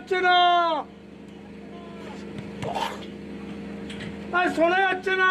যাচ্ছে না, শোনা যাচ্ছে না।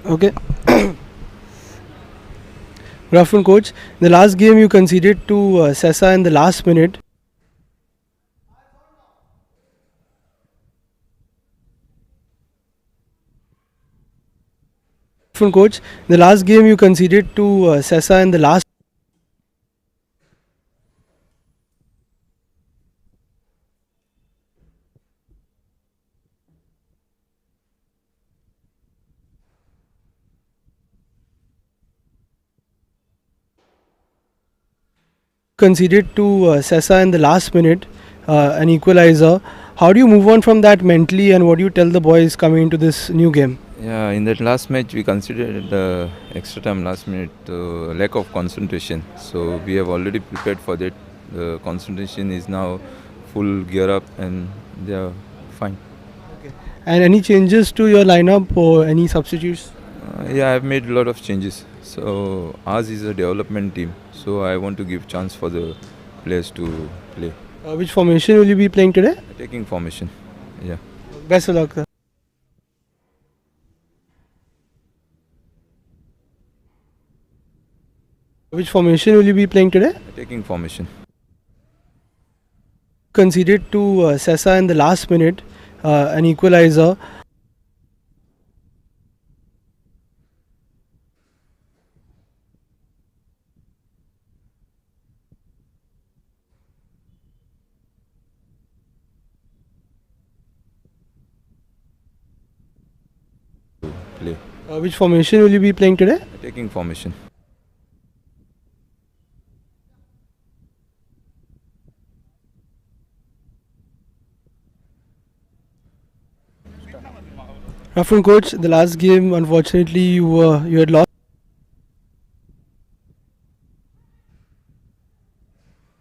Okay. Good afternoon, coach. In the last game, you conceded to Sessa in the last minute. Good afternoon, coach. In the last game, you conceded to Sessa in the last. Conceded to Sessa in the last minute, an equalizer. How do you move on from that mentally, and what do you tell the boys coming into this new game? Yeah, in that last match, we considered the extra time last minute lack of concentration. So we have already prepared for that. The concentration is now full gear up, and they are fine. And any changes to your lineup or any substitutes? Yeah, I've made a lot of changes. So ours is a development team. So I want to give chance for the players to play. Which formation will you be playing today? Taking formation. Yeah. Best of luck, sir. Which formation will you be playing today? Taking formation. Conceded to Sessa in the last minute, an equalizer. Play. Which formation will you be playing today? Taking formation. Afternoon, coach. The last game, unfortunately, you had lost.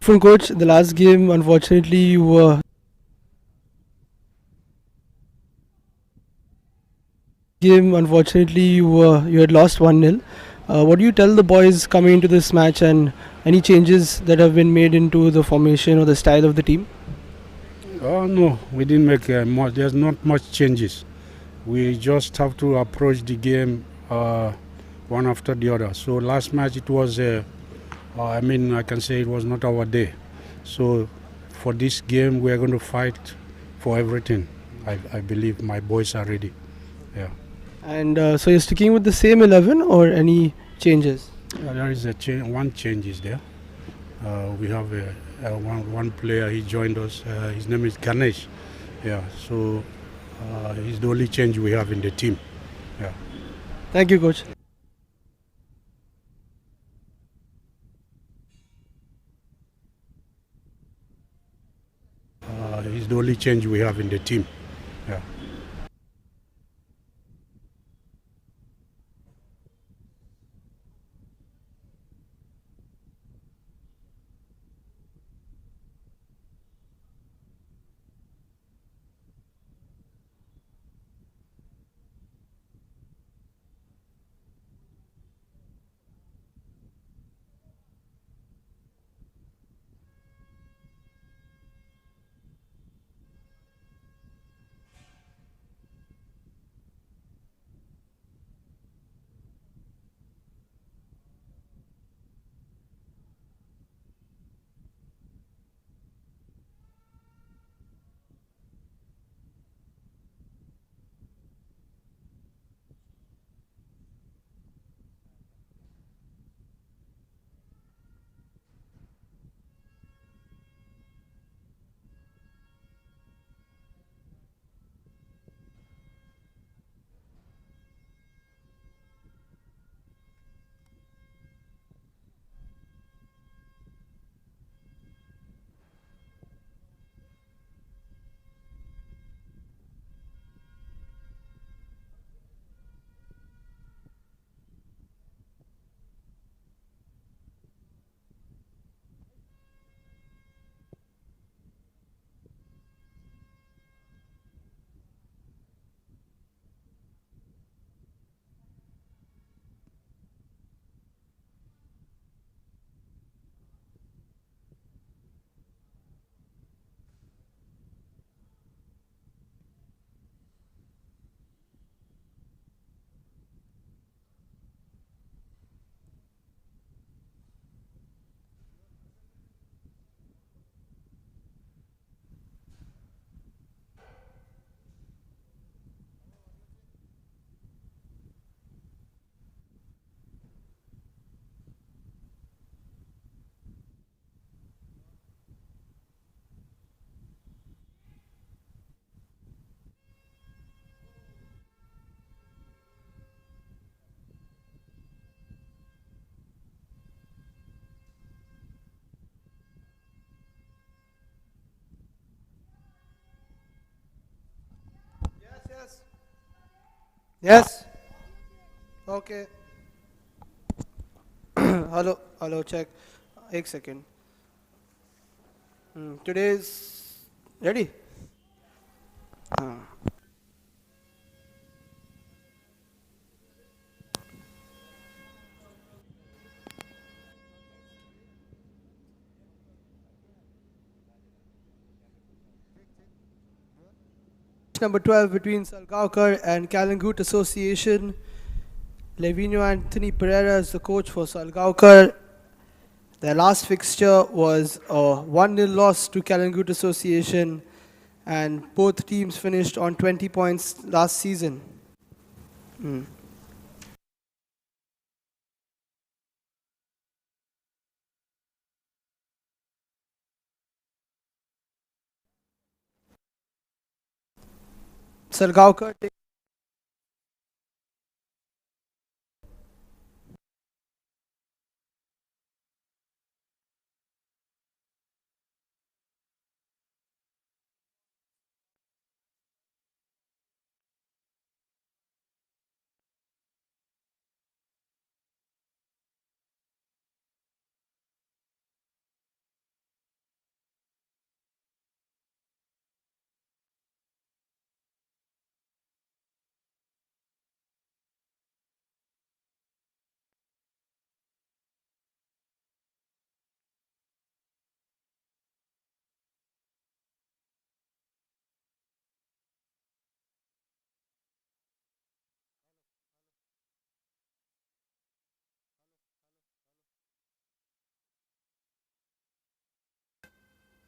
Afternoon, coach. The last game, unfortunately, you had lost 1-0. What do you tell the boys coming into this match, and any changes that have been made into the formation or the style of the team? Oh no, we didn't make much. There's not much changes. We just have to approach the game one after the other. So last match it was, I can say it was not our day. So for this game we are going to fight for everything. I believe my boys are ready. Yeah. And so you're sticking with the same 11 or any changes? There is a one change is there. We have one player. He joined us. His name is Ganesh. Yeah. So he's the only change we have in the team. Yeah. Thank you, coach. He's the only change we have in the team. Yeah. Yes. Okay. Hello. Hello. Check. एक second. Today's ready. Number 12 between Salgaonkar and Kalangut Association. Levino Anthony Pereira is the coach for Salgaonkar. Their last fixture was a 1-0 loss to Kalangut Association, and both teams finished on 20 points last season. Salgaonkar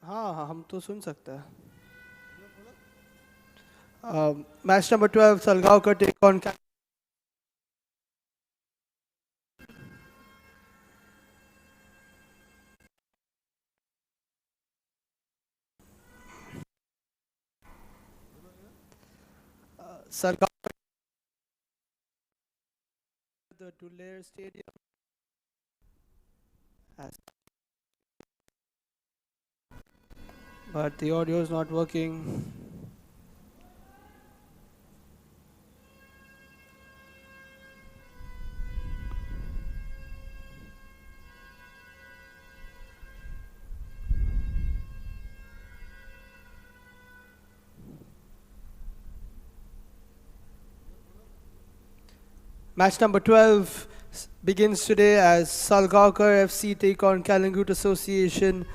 हाँ हाँ हम तो सुन सकते हैं. Match number 12, Salgaonkar take on Salgaonkar, the Dulair Stadium. But the audio is not working. Match number 12 begins today as Salgaonkar FC take on Kalangut Association.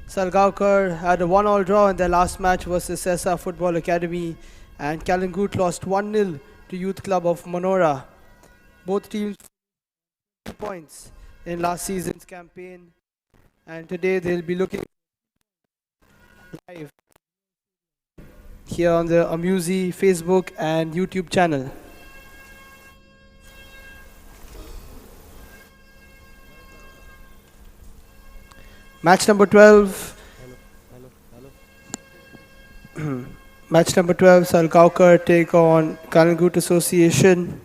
Salgaonkar had a 1-all draw in their last match versus Sesa Football Academy, and Kalangut lost 1-0 to Youth Club of Manora. Both teams 2 points in last season's campaign, and today they'll be looking live here on the Amusi Facebook and YouTube channel. Match number 12. Match number 12, Salgaonkar take on Kalangut Association.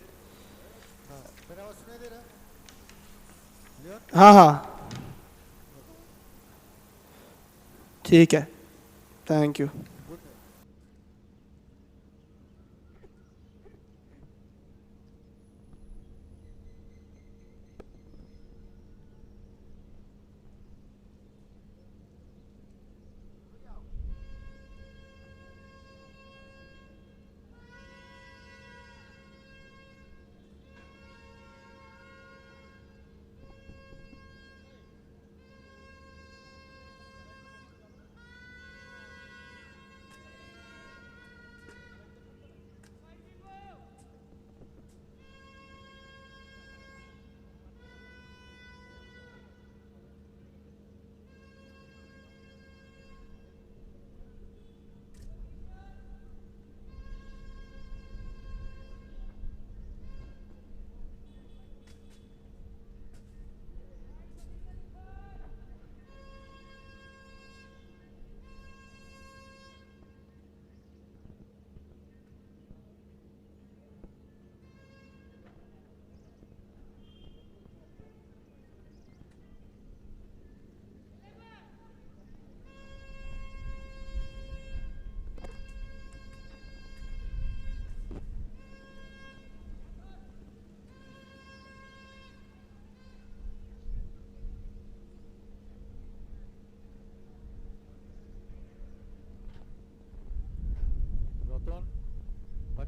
हाँ हाँ ठीक है. Thank you.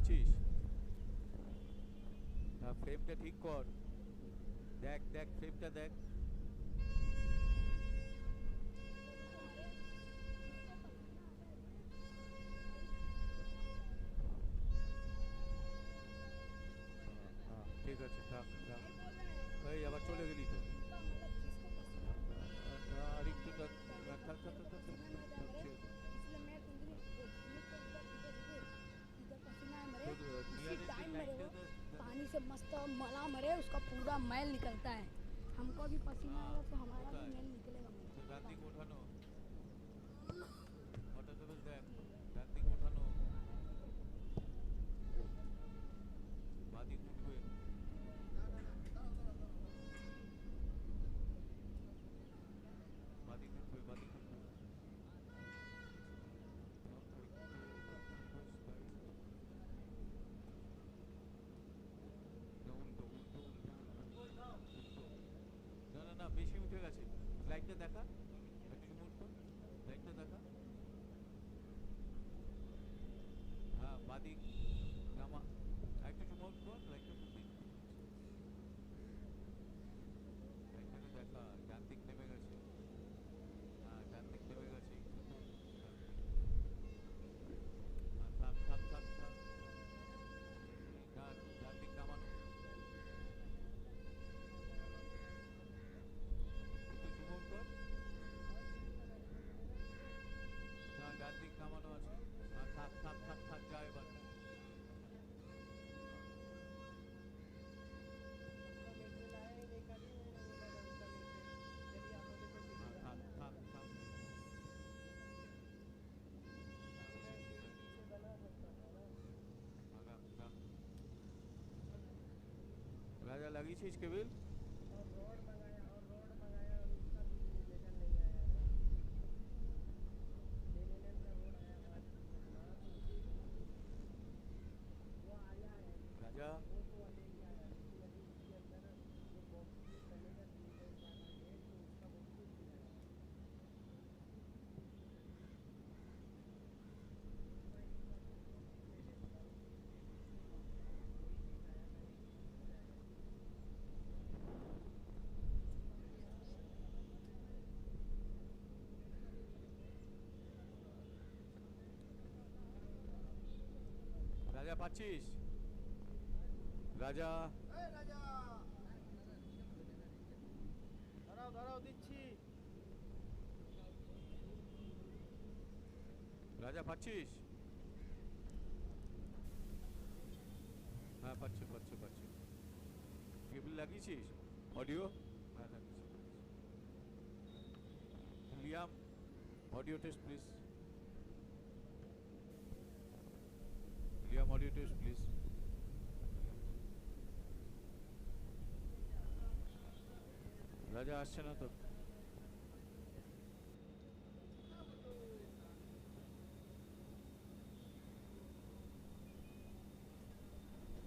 পাচ্ছিস? ফ্রেমটা ঠিক কর। দেখ দেখ ফ্রেমটা দেখ। ঠিক আছে থাক থাক। এই আবার চলে গেলি তো। আর একটু থাক থাক থাক থাক থাক, থাক, ছেড়ে দে। पानी से मस्त मला मरे उसका पूरा मैल निकलता है। हमको भी पसीना आएगा तो हमारा भी मैल निकलेगा। ডান দিক ওঠানো, ওয়াটার টেবিল দেখ, ডান দিক ওঠানো, বাঁ দিক উঠবে। বাঁ দিক উঠবে, বাঁ দিক উঠবে। উল্টো উল্টো উল্টো উল্টো উল্টো। না না না বেশি উঠে গেছে। লাইটটা দেখা, একটু মুভ কর, লাইটটা দেখা। হ্যাঁ বাদিক নামা, একটু মুভ কর, লাইটটা মুভ দিন। লাইটটাকে দেখা, ডান দিক নেমে গেছে। হ্যাঁ ডান দিক নেমে গেছে। থাক থাক থাক থাক। না ডান দিক নামানো, একটু মুভ কর। না ডান দিক নামানো আছে। থাক থাক থাক থাক, যা এবার। থাক থাক থাক। রাজা লাগিয়েছিস কেবিল? রাজা রাজা পাচ্ছিস? রাজা দাঁড়াও দাঁড়াও দিচ্ছি। রাজা পাচ্ছিস? হ্যাঁ পাচ্ছি পাচ্ছি পাচ্ছি। কেবিল লাগিয়েছিস? অডিও? হ্যাঁ লাগিয়েছি। Liam audio test please. Liam audio test please. রাজা আসছে না তো।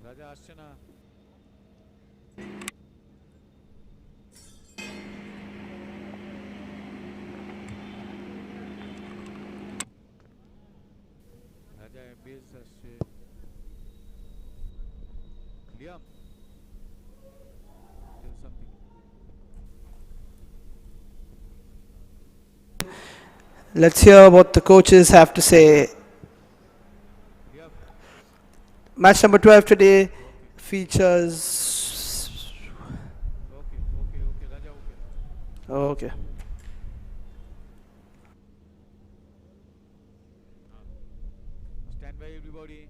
রাজা আসছে না। রাজা এমবিএস আসছে। Liam tell something. Let's hear what the coaches have to say. Liam Match number 12 today features. Okay okay okay Raja okay. Okay. Stand by everybody.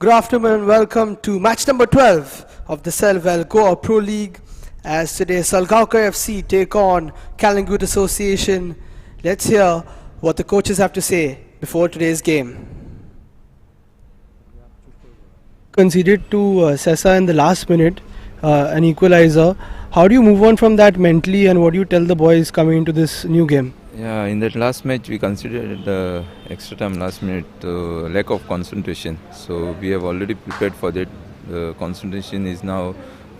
Good afternoon and welcome to match number 12 of the Selval Goa Pro League. As today Salgaonkar FC take on Kalingut Association. Let's hear what the coaches have to say before today's game. Conceded to Sessa in the last minute, an equalizer. How do you move on from that mentally, and what do you tell the boys coming into this new game? Yeah, in that last match we considered the extra time last minute lack of concentration. So we have already prepared for that. The concentration is now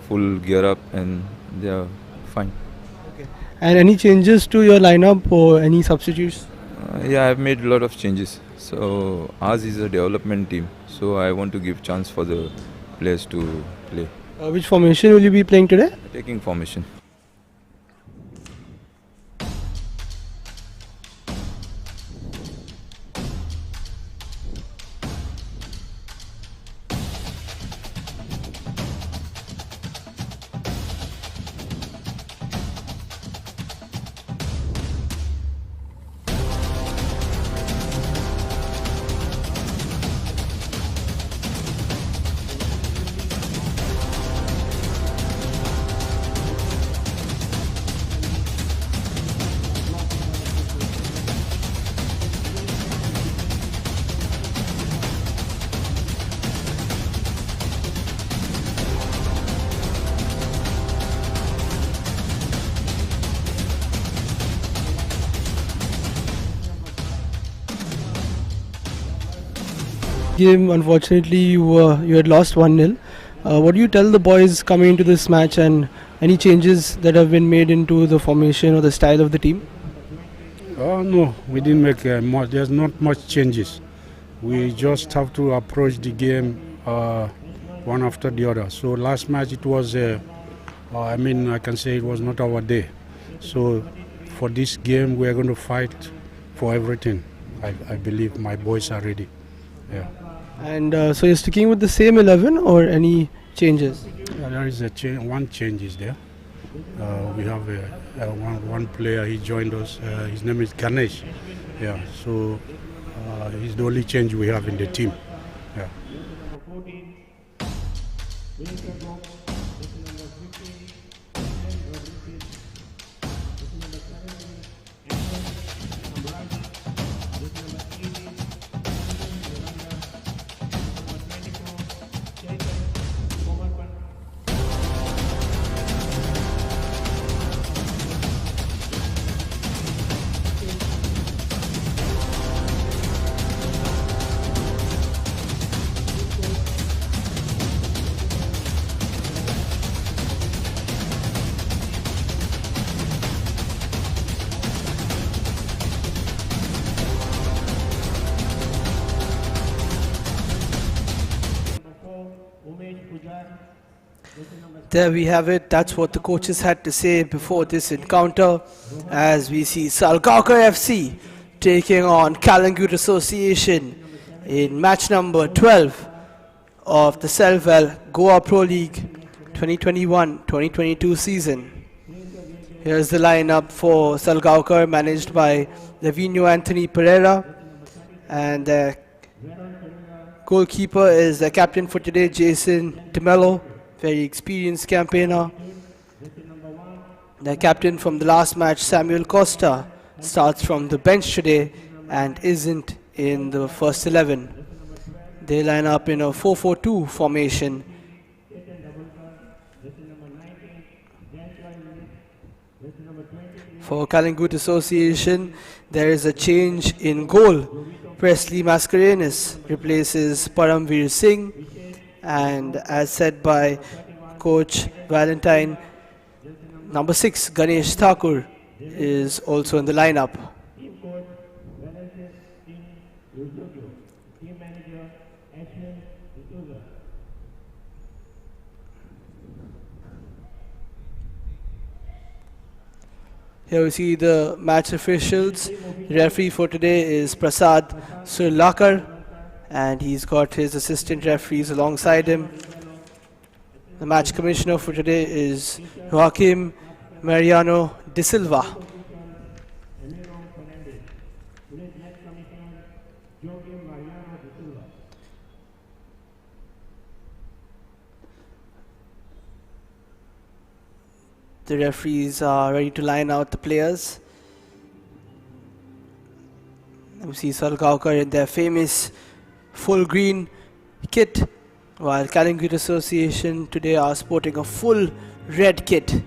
full gear up and they are fine. And any changes to your lineup or any substitutes? Yeah, I've made a lot of changes. So ours is a development team. So I want to give chance for the players to play. Which formation will you be playing today? Taking formation. Game, unfortunately, you had lost 1-0. What do you tell the boys coming into this match, and any changes that have been made into the formation or the style of the team? No, we didn't make much. There's not much changes. We just have to approach the game one after the other. So last match it was, I can say it was not our day. So for this game we are going to fight for everything. I believe my boys are ready. Yeah. And so you're sticking with the same 11 or any changes? There is a one change is there. We have one player, he joined us. His name is Ganesh. Yeah, so he's the only change we have in the team. Yeah. There we have it. That's what the coaches had to say before this encounter, as we see Salgaonkar FC taking on Kalingut Association in match number 12 of the Selval Goa Pro League 2021-2022 season. Here's the lineup for Salgaonkar, managed by Lavinho Anthony Pereira, and the goalkeeper is the captain for today, Jason DeMello. Very experienced campaigner. The captain from the last match, Samuel Costa, starts from the bench today and isn't in the first 11. They line up in a 4-4-2 formation. For Kalingut Association, there is a change in goal. Presley Mascarenas replaces Paramveer Singh. And as said by Coach Valentine, number 6, Ganesh Thakur, is also in the lineup. Here we see the match officials. Referee for today is Prasad Surlakar, and he's got his assistant referees alongside him. The match commissioner for today is Joaquim Mariano de Silva. The referees are ready to line out the players. We see Salgaonkar in their famous full green kit, while Kalingut Association today are sporting a full red kit.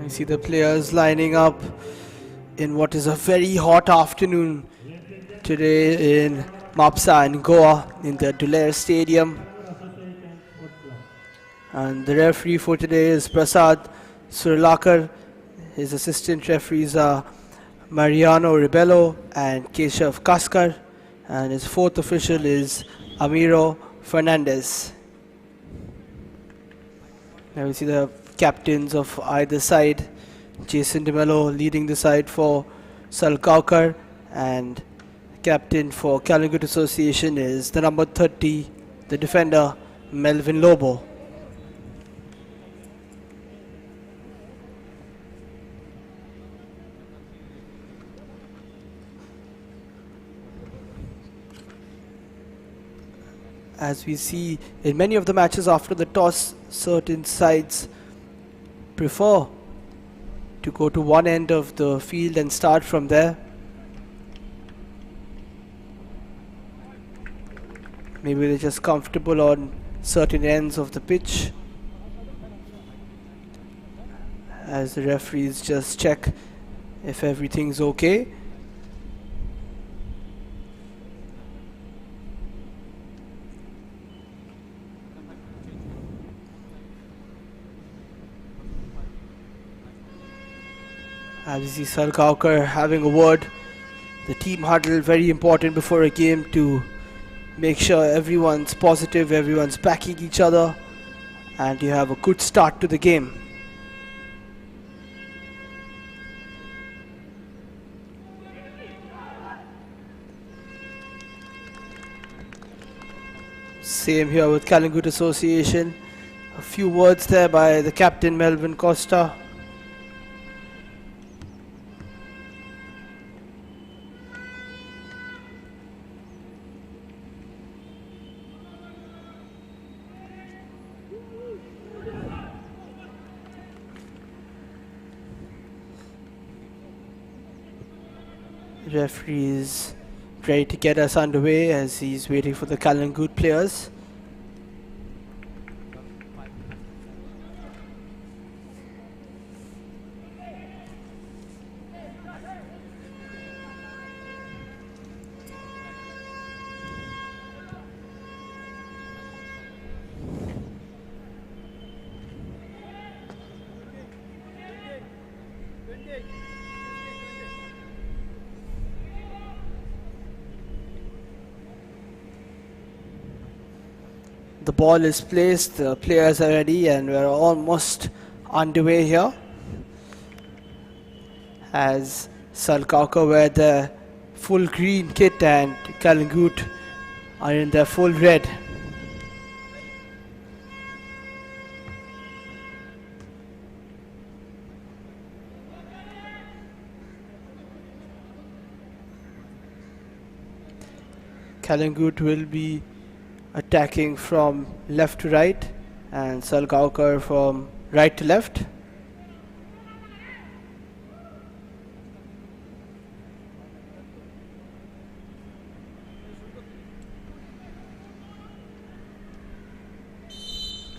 I see the players lining up in what is a very hot afternoon today in Mapsa in Goa in the Dulair Stadium. And the referee for today is Prasad Surlakar. His assistant referees are Mariano Ribello and Keshav Kaskar. And his fourth official is Amiro Fernandez. Now we see the captains of either side. Jason DeMello leading the side for Salgaonkar, and captain for Kalingut Association is the number 30, the defender Melvin Lobo. As we see in many of the matches after the toss, certain sides prefer to go to one end of the field and start from there. Maybe they're just comfortable on certain ends of the pitch, as the referees just check if everything's okay. As we see Salgaonkar having a word. The team huddle, very important before a game to make sure everyone's positive, everyone's backing each other, and you have a good start to the game. Same here with Kalingut Association. A few words there by the captain Melvin Costa. Referee is ready to get us underway as he's waiting for the Kalingut players. The ball is placed, the players are ready, and we're almost underway here. As Salgaonkar wear the full green kit and Kalingut are in their full red. Kalingut will be attacking from left to right and Salgaonkar from right to left.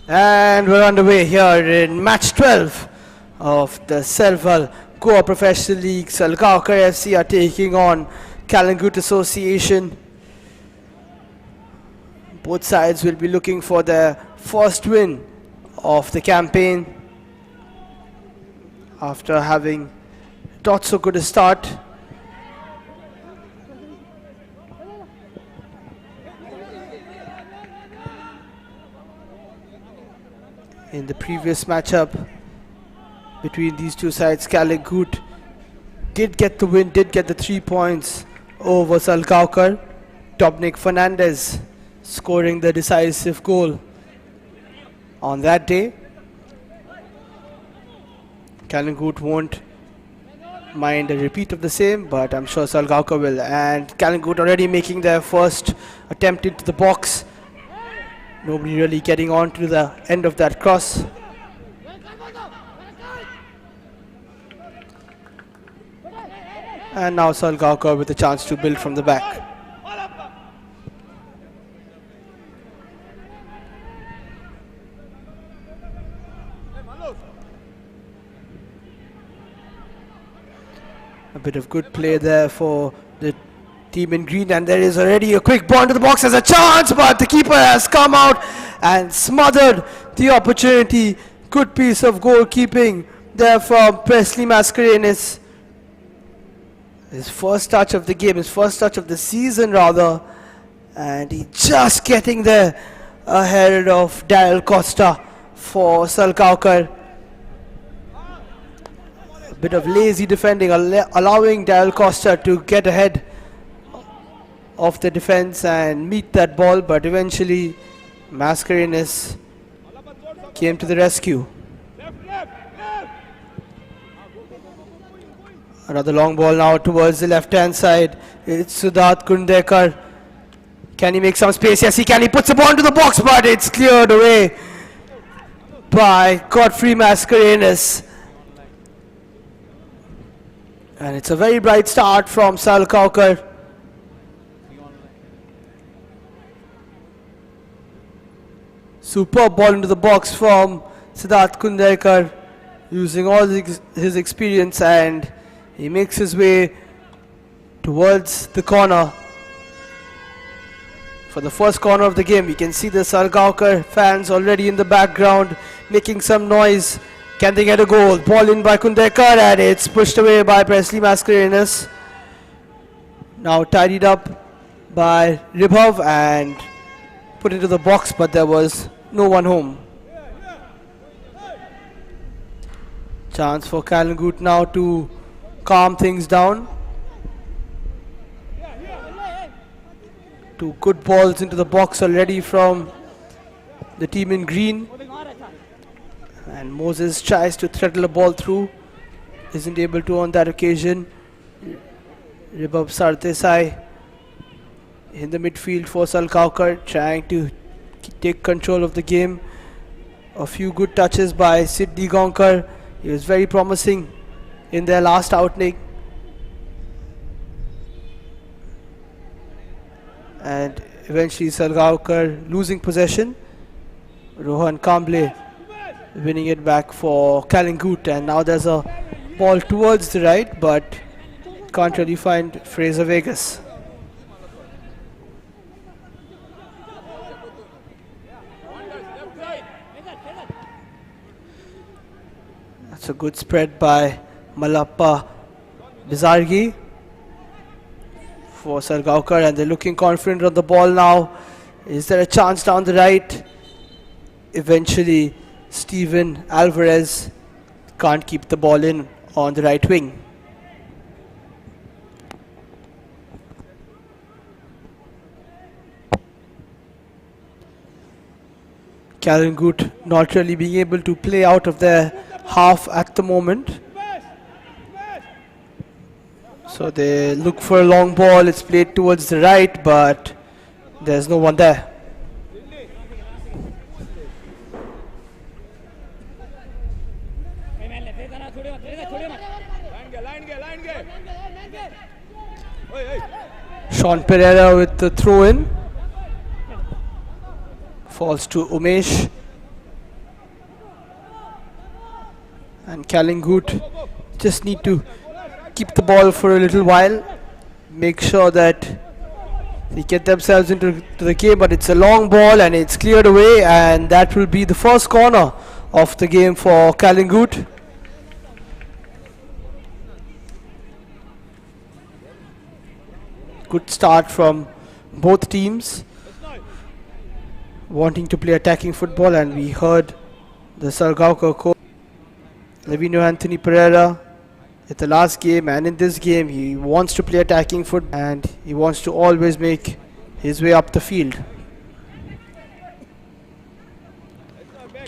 And we're underway here in match 12 of the Selval Goa Professional League. Salgaonkar FC are taking on Kalingut Association. Both sides will be looking for their first win of the campaign after having not so good a start. In the previous matchup between these two sides, Kalingut did get the win, did get the 3 points over Salgaonkar. Dominic Fernandez scoring the decisive goal. on that day. Kalangut won't mind a repeat of the same, but I'm sure Salgaonkar will. And Kalangut already making their first attempt into the box. Nobody really getting on to the end of that cross. And now Salgaonkar with a chance to build from the back. A bit of good play there for the team in green, and there is already a quick ball to the box as a chance, but the keeper has come out and smothered the opportunity. Good piece of goalkeeping there from Presley Mascarenas. His first touch of the game, his first touch of the season rather, and he just getting there ahead of Daryl Costa for Salgaonkar. A bit of lazy defending, allowing Daryl Costa to get ahead of the defense and meet that ball, but eventually Mascarenas came to the rescue. Another long ball now towards the left hand side. It's Siddharth Kundekar. Can he make some space? Yes, he can. He puts the ball into the box, but it's cleared away by Godfrey Mascarenas. And it's a very bright start from Salgaonkar. Superb ball into the box from Siddharth Kundekar, using all his experience, and he makes his way towards the corner. For the first corner of the game, you can see the Salgaonkar fans already in the background making some noise. Can they get a goal? Ball in by Kundekar, and it's pushed away by Presley Mascarenas. Now tidied up by Ribhav and put into the box, but there was no one home. Chance for Kalangut now to calm things down. Two good balls into the box already from the team in green. And Moses tries to throttle a ball through. Isn't able to on that occasion. Ribhav Sardesai in the midfield for Salgaonkar, trying to take control of the game. A few good touches by Sidney Gonkar. He was very promising in their last outing. And eventually Salgaonkar losing possession. Rohan Kamble winning it back for Kalangut, and now there's a ball towards the right, but can't really find Fraser Vegas. That's a good spread by Malappa Bizargi for Salgaonkar, and they're looking confident on the ball now. Is there a chance down the right? Eventually Steven Alvarez can't keep the ball in on the right wing. Kalangut not really being able to play out of their half at the moment. So they look for a long ball. It's played towards the right, but there's no one there. Sean Pereira with the throw in. Falls to Umesh. And Kalangut just need to keep the ball for a little while. Make sure that they get themselves into the game, but it's a long ball and it's cleared away, and that will be the first corner of the game for Kalangut. Good start from both teams wanting to play attacking football, and we heard the Salgaonkar coach Levino Anthony Pereira at the last game and in this game. He wants to play attacking football and he wants to always make his way up the field.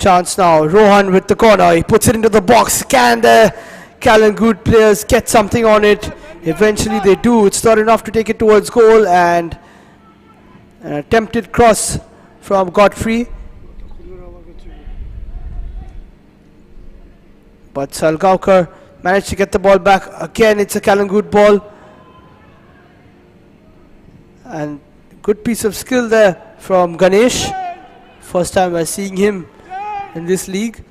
Chance now. Rohan with the corner. He puts it into the box. Can the Calangute players get something on it? Eventually they do. It's not enough to take it towards goal, and an attempted cross from Godfrey. But Salgaonkar managed to get the ball back. Again, it's a Calangute ball. And good piece of skill there from Ganesh. First time we're seeing him in this league.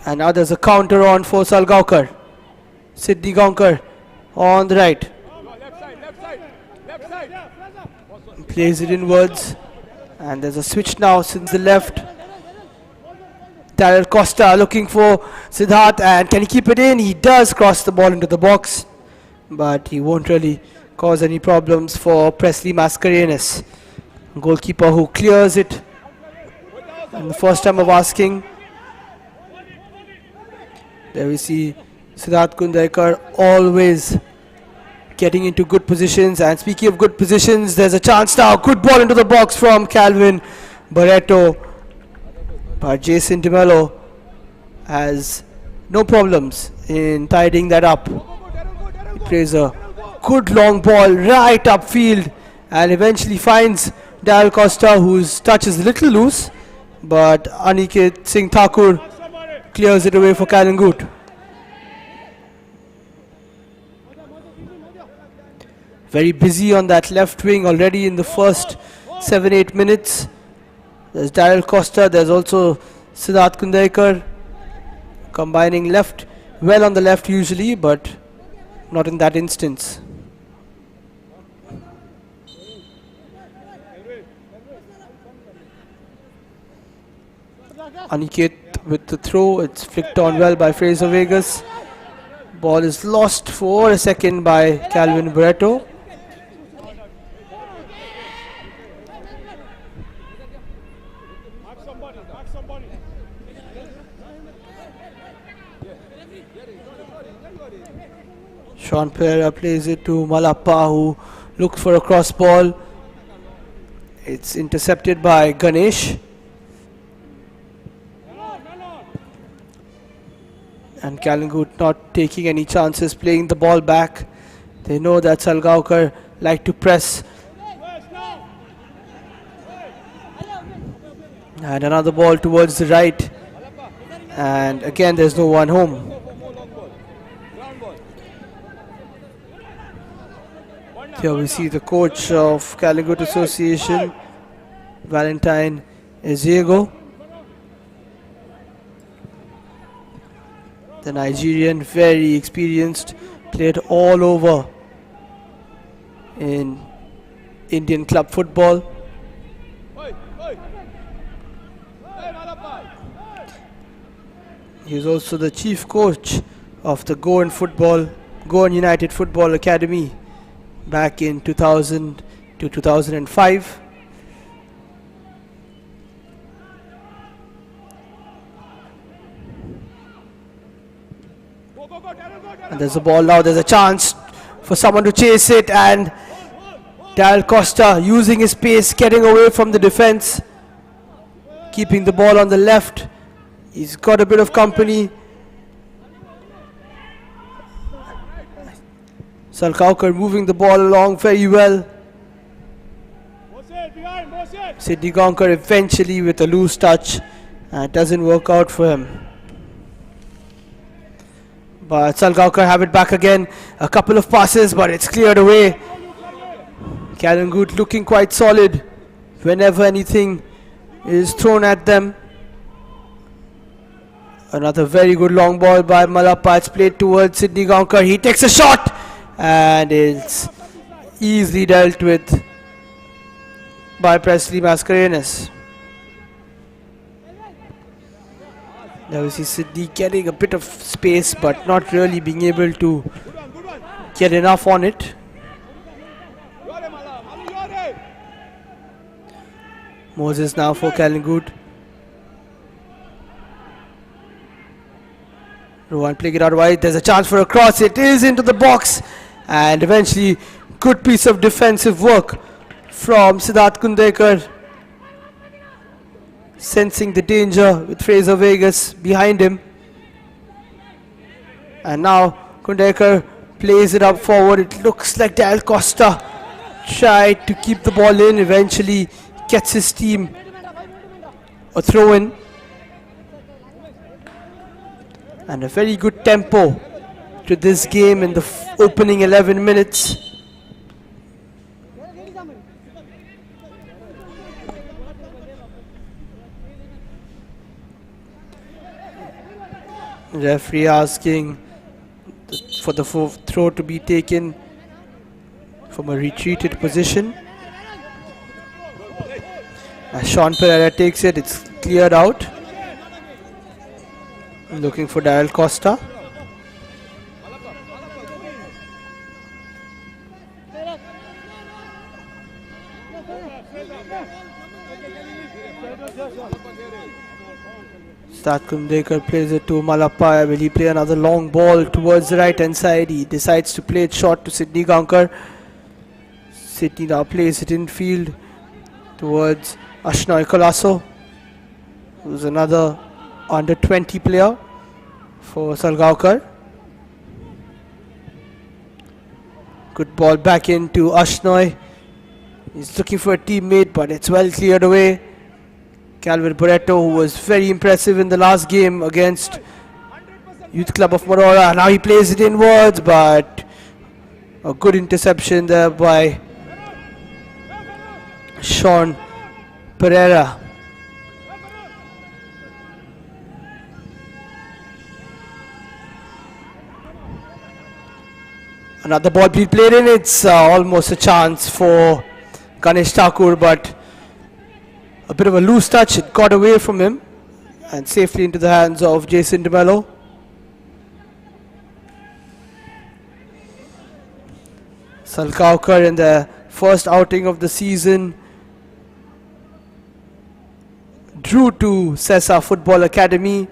And now there's a counter on for Salgaonkar. Sidney Gaonkar on the right. Plays it inwards. And there's a switch now since the left. Daryl Costa looking for Siddharth, and can he keep it in? He does cross the ball into the box, but he won't really cause any problems for Presley Mascarenas. Goalkeeper who clears it in the first time of asking. There we see Siddharth Kundaikar always getting into good positions, and speaking of good positions, there's a chance now. Good ball into the box from Calvin Barreto. But Jason DeMello has no problems in tidying that up. He plays a good long ball right upfield and eventually finds Daryl Costa, whose touch is a little loose, but Aniket Singh Thakur clears it away for Calangute. Very busy on that left wing already in the first 7-8 minutes. There's Daryl Costa, there's also Siddharth Kundaikar, combining left, well on the left usually, but not in that instance. Aniket with the throw, it's flicked on well by Fraser Vegas. Ball is lost for a second by Calvin Barreto. Sean Pereira plays it to Malappa, who looks for a cross ball. It's intercepted by Ganesh. And Calangute not taking any chances, playing the ball back. They know that Salgaonkar like to press. And another ball towards the right. And again, there's no one home. Here we see the coach of Calangute Association, Valentine Eziego. The Nigerian, very experienced, played all over in Indian club football. He is also the chief coach of the Goan United Football Academy back in 2000 to 2005. And there's a ball now, there's a chance for someone to chase it, and Daryl Costa using his pace, getting away from the defense, keeping the ball on the left. He's got a bit of company. Salgaonkar moving the ball along very well. Sidney Gaonkar eventually with a loose touch, and it doesn't work out for him. But Salgaonkar have it back again. A couple of passes, but it's cleared away. Calangute looking quite solid whenever anything is thrown at them. Another very good long ball by Malappa. It's played towards Sidney Gaonkar. He takes a shot, and it's easily dealt with by Presley Mascarenas. Now we see Sidney getting a bit of space, but not really being able to get enough on it. Moses now for Calangute. Rohan playing it out wide. There's a chance for a cross. It is into the box, and eventually good piece of defensive work from Siddharth Kundaikar. sensing the danger with Fraser Vegas behind him. And now Kundekar plays it up forward. It looks like Dal Costa tried to keep the ball in, eventually gets his team a throw in. And a very good tempo to this game in the opening 11 minutes. Referee asking for the throw to be taken from a retreated position. As Sean Pereira takes it, it's cleared out. Looking for Daryl Costa. Stat Kundekar plays it to Malappa. Will he play another long ball towards the right hand side? He decides to play it short to Sydney Gankar. Sydney now plays it in field towards Ashnoy Colasso, who's another under 20 player for Salgaonkar. Good ball back into Ashnoy. He's looking for a teammate, but it's well cleared away. Calvin Barreto, who was very impressive in the last game against Youth Club of Marora. Now he plays it inwards, but a good interception there by Sean Pereira. Another ball being played in. It's almost a chance for Ganesh Thakur, but a bit of a loose touch. It got away from him and safely into the hands of Jason DeMello. Salgaonkar in the first outing of the season drew to Sesa Football Academy.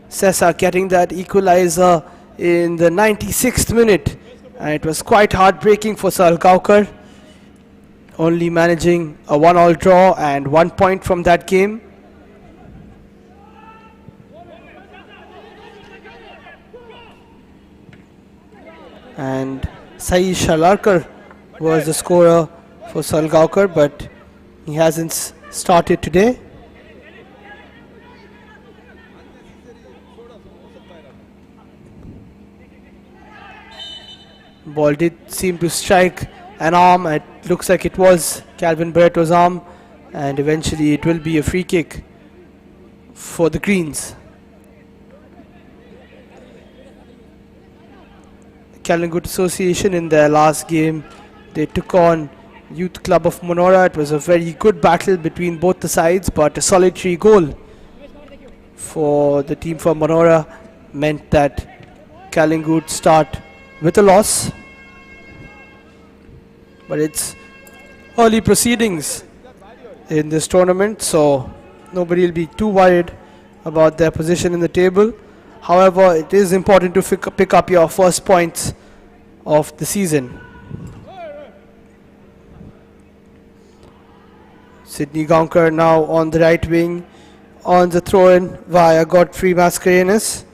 Sesa getting that equalizer in the 96th minute, and it was quite heartbreaking for Salgaonkar, only managing a 1-all draw and 1 point from that game. And Sai Shalarkar was the scorer for Salgaonkar, but he hasn't started today. Ball did seem to strike an arm. It looks like it was Calvin Barreto's arm, and eventually it will be a free kick for the Greens. Kalangut Association in their last game, they took on Youth Club of Monora. It was a very good battle between both the sides, but a solitary goal for the team from Monora meant that Kalangut start with a loss. But it's early proceedings in this tournament, so nobody will be too worried about their position in the table. However, it is important to pick up your first points of the season. Sydney Gankar now on the right wing, on the throw-in via Godfrey Mascarenas.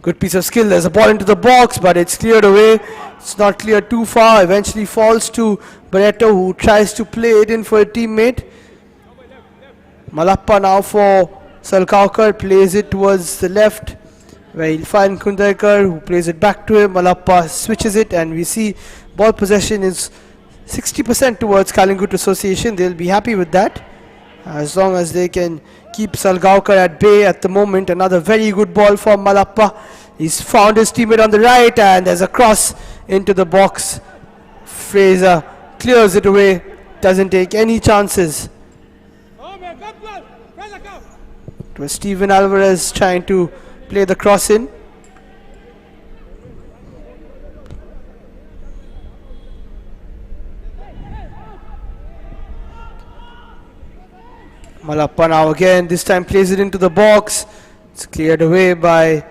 Good piece of skill. There's a ball into the box, but it's cleared away. It's not cleared too far. Eventually falls to Barreto, who tries to play it in for a teammate. Malappa now for Salgaonkar, plays it towards the left, where he'll find Kundekar, who plays it back to him. Malappa switches it, and we see ball possession is 60% towards Kalangut Association. They'll be happy with that, as long as they can keep Salgaonkar at bay at the moment. Another very good ball for Malappa. He's found his teammate on the right, and there's a cross into the box. Fraser clears it away, doesn't take any chances. It was Steven Alvarez trying to play the cross in. Malappa now again, this time plays it into the box. It's cleared away by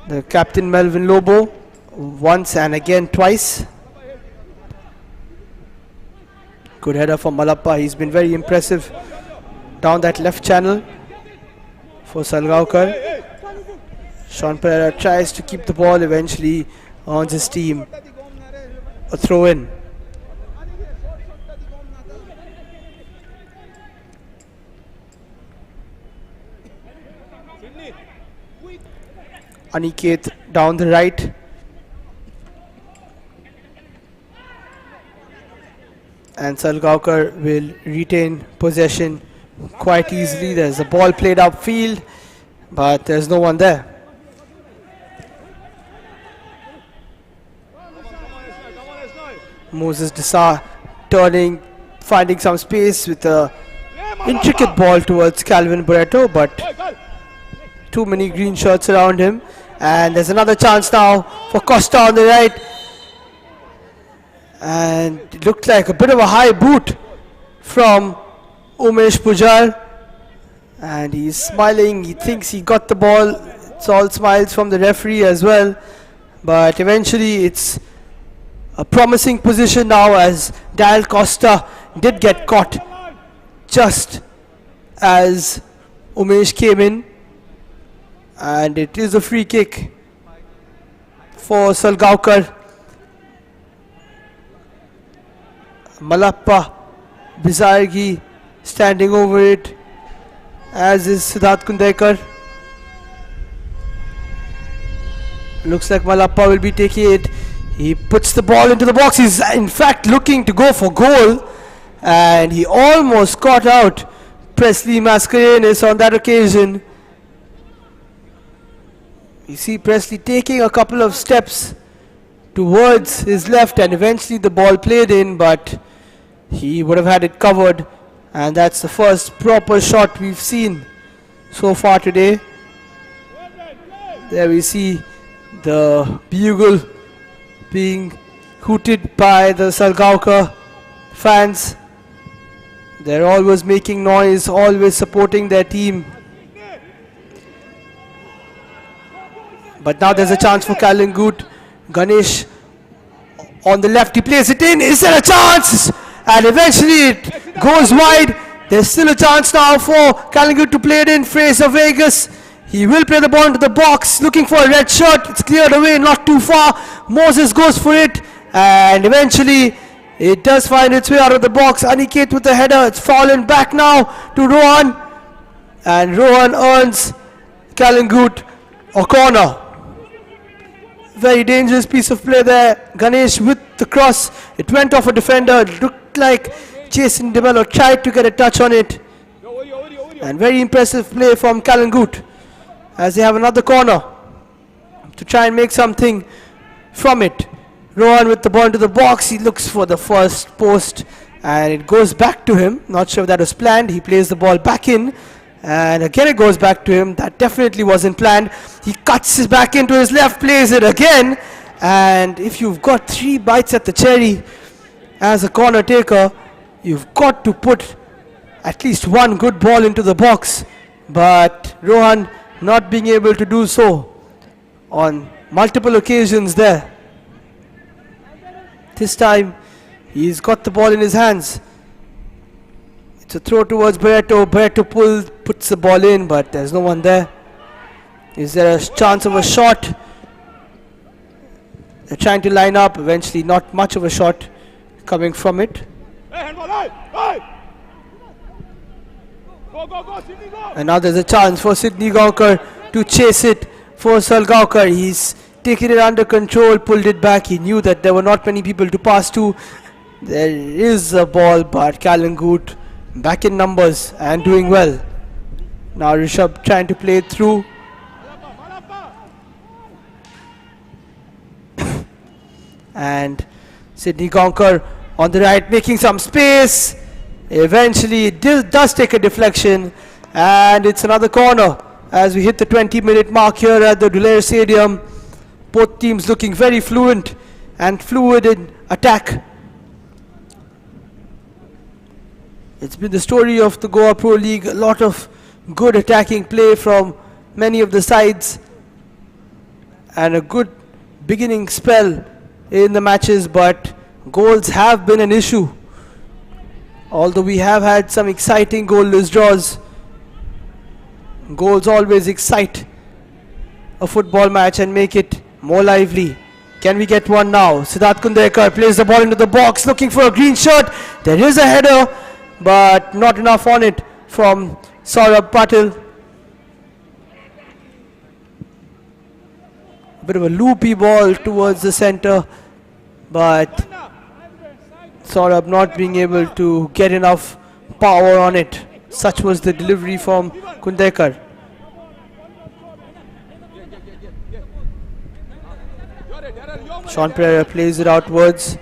The captain Melvin Lobo, once and again twice. Good header from Malappa. He's been very impressive down that left channel for Salgaonkar. Sean Pereira tries to keep the ball, eventually earns his team a throw in. Aniket down the right. And Salgaonkar will retain possession quite easily. There's a ball played upfield, but there's no one there. Moses Desa turning, finding some space with a intricate ball towards Calvin Barreto, but too many green shirts around him. And there's another chance now for Costa on the right. And it looked like a bit of a high boot from Umesh Pujar. And he's smiling, he thinks he got the ball. It's all smiles from the referee as well. But eventually it's a promising position now, as Daniel Costa did get caught just as Umesh came in. And it is a free kick for Salgaonkar. Malappa Bizargi standing over it, as is Siddharth Kundekar. Looks like Malappa will be taking it. He puts the ball into the box. He's in fact looking to go for goal, and he almost caught out Presley Mascarenas on that occasion. You see Presley taking a couple of steps towards his left, and eventually the ball played in, but he would have had it covered. And that's the first proper shot we've seen so far today. There we see the bugle being hooted by the Salgaonkar fans. They're always making noise, always supporting their team. But now there's a chance for Kalingut. Ganesh on the left, he plays it in. Is there a chance? And eventually it goes wide. There's still a chance now for Kalingut to play it in. Fraser Vegas, he will play the ball into the box, looking for a red shirt. It's cleared away, not too far. Moses goes for it, and eventually it does find its way out of the box. Aniket with the header. It's fallen back now to Rohan, and Rohan earns Kalingut a corner. Very dangerous piece of play there. Ganesh with the cross. It went off a defender. It looked like Jason DeMello tried to get a touch on it. And very impressive play from Kalingut, as they have another corner to try and make something from it. Rohan with the ball into the box. He looks for the first post, and it goes back to him. Not sure if that was planned. He plays the ball back in, and again it goes back to him. That definitely wasn't planned. He cuts his back into his left, plays it again. And if you've got 3 bites at the cherry as a corner taker, you've got to put at least one good ball into the box. But Rohan not being able to do so on multiple occasions there. This time he's got the ball in his hands. It's a throw towards Barreto. Barreto puts the ball in, but there's no one there. Is there a chance of a shot? They're trying to line up. Eventually not much of a shot coming from it. And now there's a chance for Sydney Gaonkar to chase it for Salgaonkar. He's taken it under control, pulled it back. He knew that there were not many people to pass to. There is a ball, but Kalingut back in numbers and doing well. Now Rishabh trying to play it through. And Sydney Gaonkar on the right making some space. Eventually it does take a deflection, and it's another corner as we hit the 20-minute mark here at the Dhule Stadium. Both teams looking very fluid in attack. It's been the story of the Goa Pro League. A lot of good attacking play from many of the sides. and a good beginning spell in the matches, but goals have been an issue. Although we have had some exciting goalless draws, goals always excite a football match and make it more lively. Can we get one now? Siddharth Kundekar plays the ball into the box looking for a green shirt. There is a header, but not enough on it from Saurabh Patil. A bit of a loopy ball towards the center, but Saurabh not being able to get enough power on it. Such was the delivery from Kundekar. Sean Pereira plays it outwards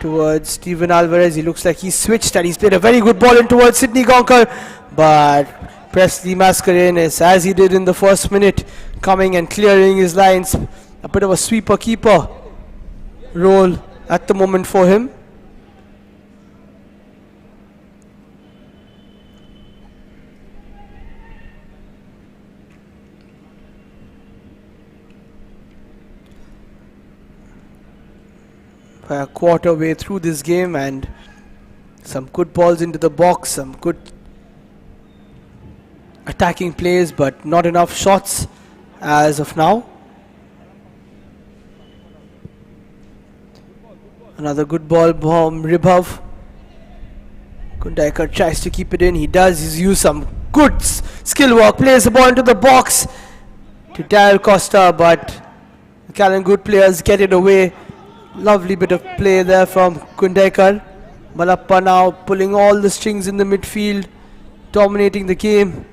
towards Steven Alvarez. He looks like he's switched and he's played a very good ball in towards Sidney Gonkar, but Presley Mascarenes, as he did in the first minute, coming and clearing his lines. A bit of a sweeper keeper role at the moment for him. A quarter way through this game, and some good balls into the box, some good attacking plays, but not enough shots as of now. Another good ball from Ribhav. Kundekar tries to keep it in. He does. He's used some good skill work. Plays the ball into the box to Daryl Costa, but the Calangute players get it away. Lovely bit of play there from Kundekar. Malappa now pulling all the strings in the midfield, dominating the game.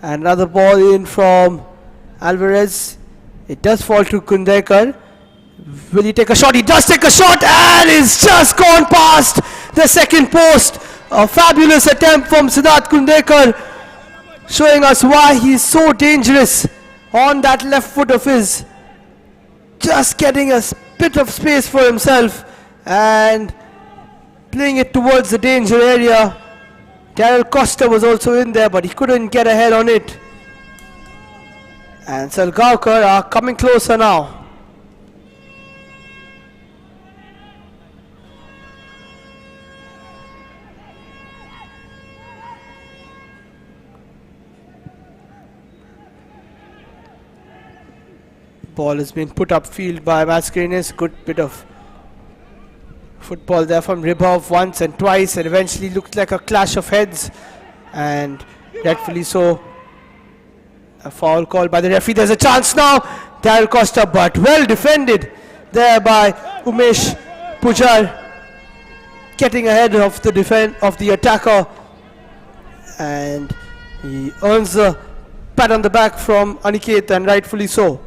And another ball in from Alvarez. It does fall to Kundekar. Will he take a shot? He does take a shot, and it's just gone past the second post. A fabulous attempt from Siddharth Kundekar, showing us why he's so dangerous on that left foot of his. Just getting a bit of space for himself and playing it towards the danger area. Daryl Costa was also in there, but he couldn't get ahead on it. And Salgaonkar are coming closer now. Ball has been put upfield by Mascarenes. Good bit of football there from Ribhav once and twice, and eventually looked like a clash of heads, and rightfully so. A foul called by the referee. There's a chance now. Daryl Costa, but well defended there by Umesh Pujar, getting ahead of the attacker, and he earns a pat on the back from Aniket, and rightfully so.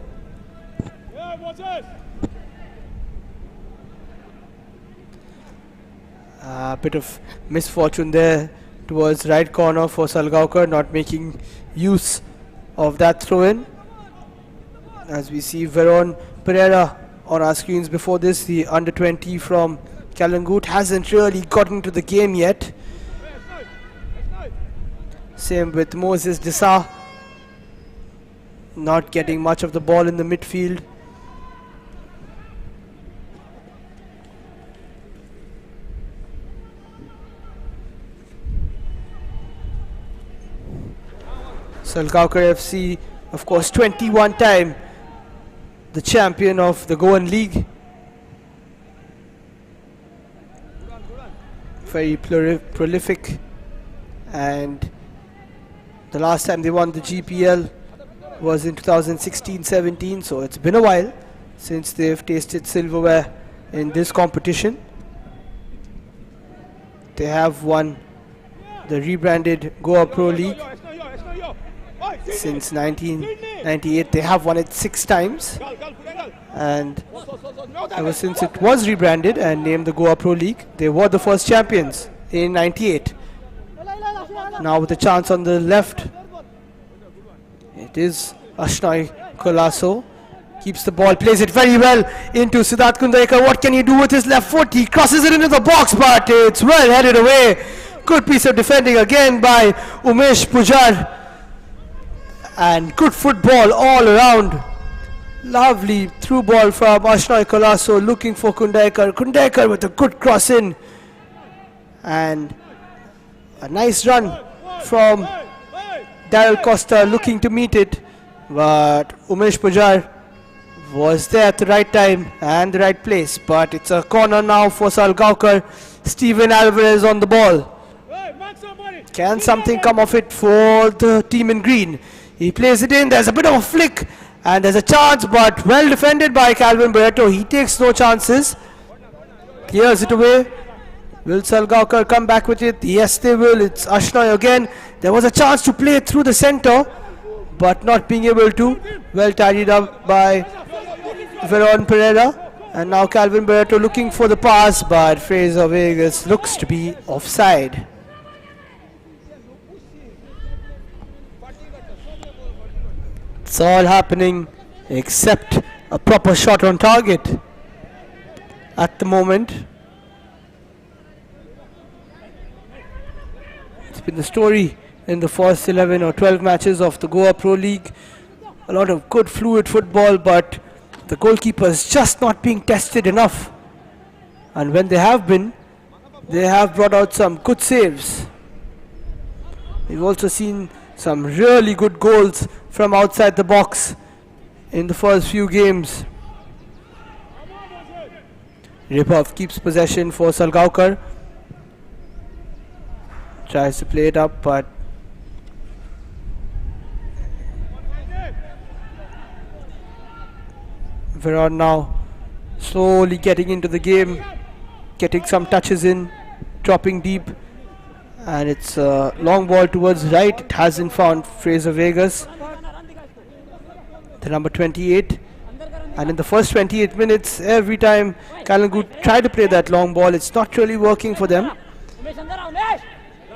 A bit of misfortune there towards right corner for Salgaonkar, not making use of that throw-in. As we see Veron Pereira on our screens before this, the under-20 from Calangute hasn't really gotten to the game yet. Same with Moses Disa, not getting much of the ball in the midfield. Salgaonkar FC, of course, 21 time the champion of the Goan League. Very prolific, and the last time they won the GPL was in 2016-17, so it's been a while since they've tasted silverware in this competition. They have won the rebranded Goa Pro League since 1998. They have won it 6 times, and ever since it was rebranded and named the Goa Pro League, they were the first champions in 98. Now with a chance on the left, it is Ashnoy Colasso. Keeps the ball, plays it very well into Siddharth Kundekar. What can he do with his left foot? He crosses it into the box, but it's well headed away. Good piece of defending again by Umesh Pujar, and good football all around Lovely through ball from Ashnoy Colasso looking for Kundekar. Kundekar with a good cross in. And a nice run from Daryl Costa looking to meet it. But Umesh Pujar was there at the right time and the right place. But it's a corner now for Salgaonkar. Steven Alvarez on the ball. Can something come of it for the team in green? He plays it in. There's a bit of a flick. And there's a chance, but well defended by Calvin Barreto. He takes no chances. Clears it away. Will Salgaonkar come back with it? Yes, they will. It's Ashnoy again. There was a chance to play it through the center, but not being able to. Well tidied up by Veron Pereira. And now Calvin Barreto looking for the pass, but Fraser Vegas looks to be offside. It's all happening except a proper shot on target at the moment. It's been the story in the first 11 or 12 matches of the Goa Pro League. A lot of good fluid football, but the goalkeepers just not being tested enough. And when they have been, they have brought out some good saves. We've also seen some really good goals from outside the box in the first few games. Ripov keeps possession for Salgaonkar. Tries to play it up, but Veron now slowly getting into the game, getting some touches in, dropping deep. And it's a long ball towards right. It hasn't found Fraser Vegas, the number 28. And in the first 28 minutes, every time Calangute try to play that long ball, it's not really working for them.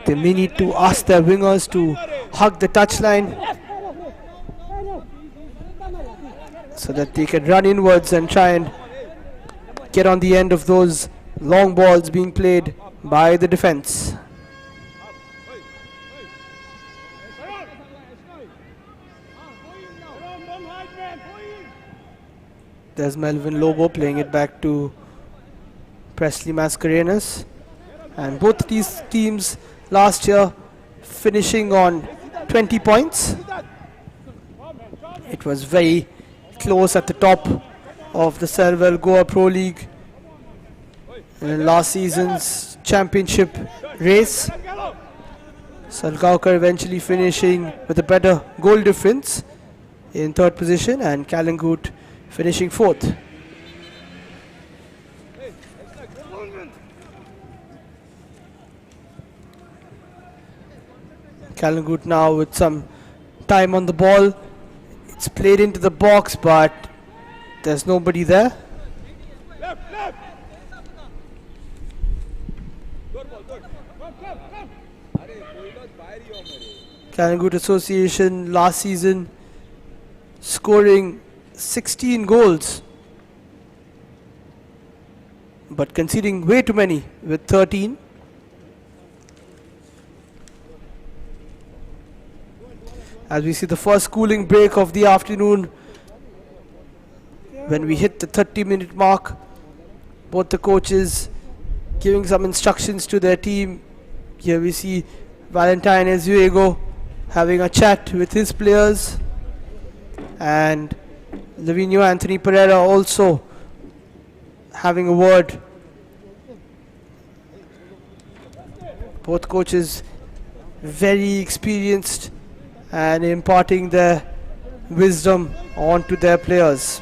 They may need to ask their wingers to hug the touchline so that they can run inwards and try and get on the end of those long balls being played by the defense. There's Melvin Lobo playing it back to Presley Mascarenas. And both these teams last year finishing on 20 points. It was very close at the top of the Serval Goa Pro League in last season's championship race. Salgaonkar eventually finishing with a better goal difference in third position, and Calangute finishing fourth. Calangute now with some time on the ball. It's played into the box, but there's nobody there. Calangute Association last season scoring 16 goals, but conceding way too many with 13. As we see the first cooling break of the afternoon, when we hit the 30-minute mark, both the coaches giving some instructions to their team. Here we see Valentine Ezuego having a chat with his players, and Lavinio Anthony Pereira also having a word. Both coaches very experienced and imparting their wisdom onto their players.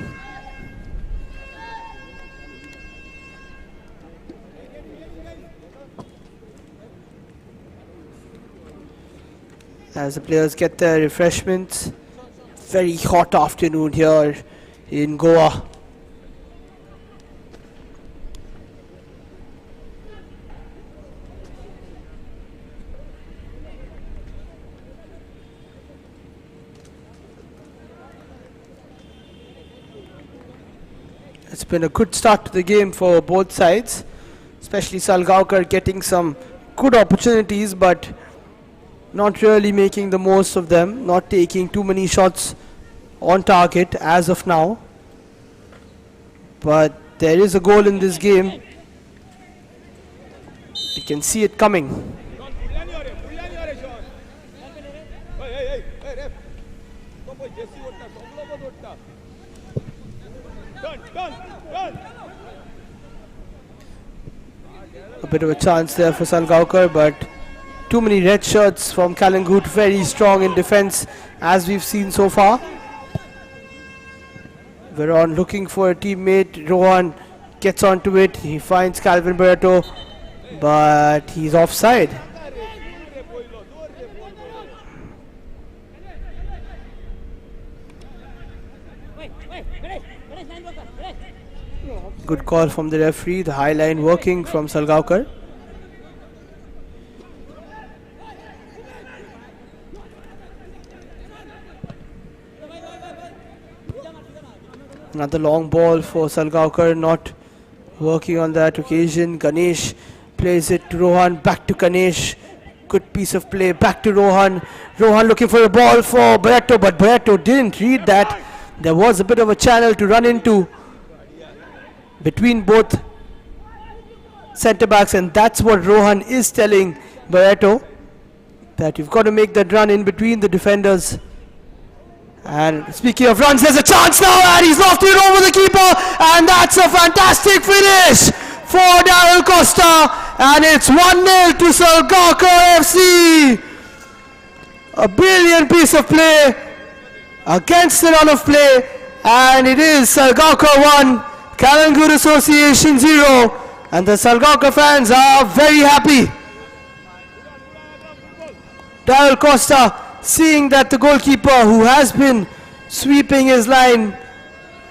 As the players get their refreshments. Very hot afternoon here in Goa. It's been a good start to the game for both sides, especially Salgaonkar getting some good opportunities, but not really making the most of them, not taking too many shots on target as of now. but there is a goal in this game. You can see it coming. A bit of a chance there for Salgaonkar, but too many red shirts from Calangute, very strong in defense as we've seen so far. Veron looking for a teammate. Rohan gets onto it. He finds Calvin Barreto, but he's offside. Good call from the referee. The high line working from Salgaonkar. Another long ball for Salgaonkar, not working on that occasion. Ganesh plays it to Rohan, back to Ganesh. Good piece of play, back to Rohan. Rohan looking for a ball for Barreto, but Barreto didn't read that. There was a bit of a channel to run into between both centre backs, and that's what Rohan is telling Barreto, that you've got to make that run in between the defenders. And speaking of runs, there's a chance now, and he's lofted it over the keeper, and that's a fantastic finish for Daryl Costa, and it's 1-0 to Salgaonkar FC. A brilliant piece of play against the run of play, and it is Salgaonkar 1, Calangute Association 0, and the Salgaonkar fans are very happy. Daryl Costa, seeing that the goalkeeper, who has been sweeping his line,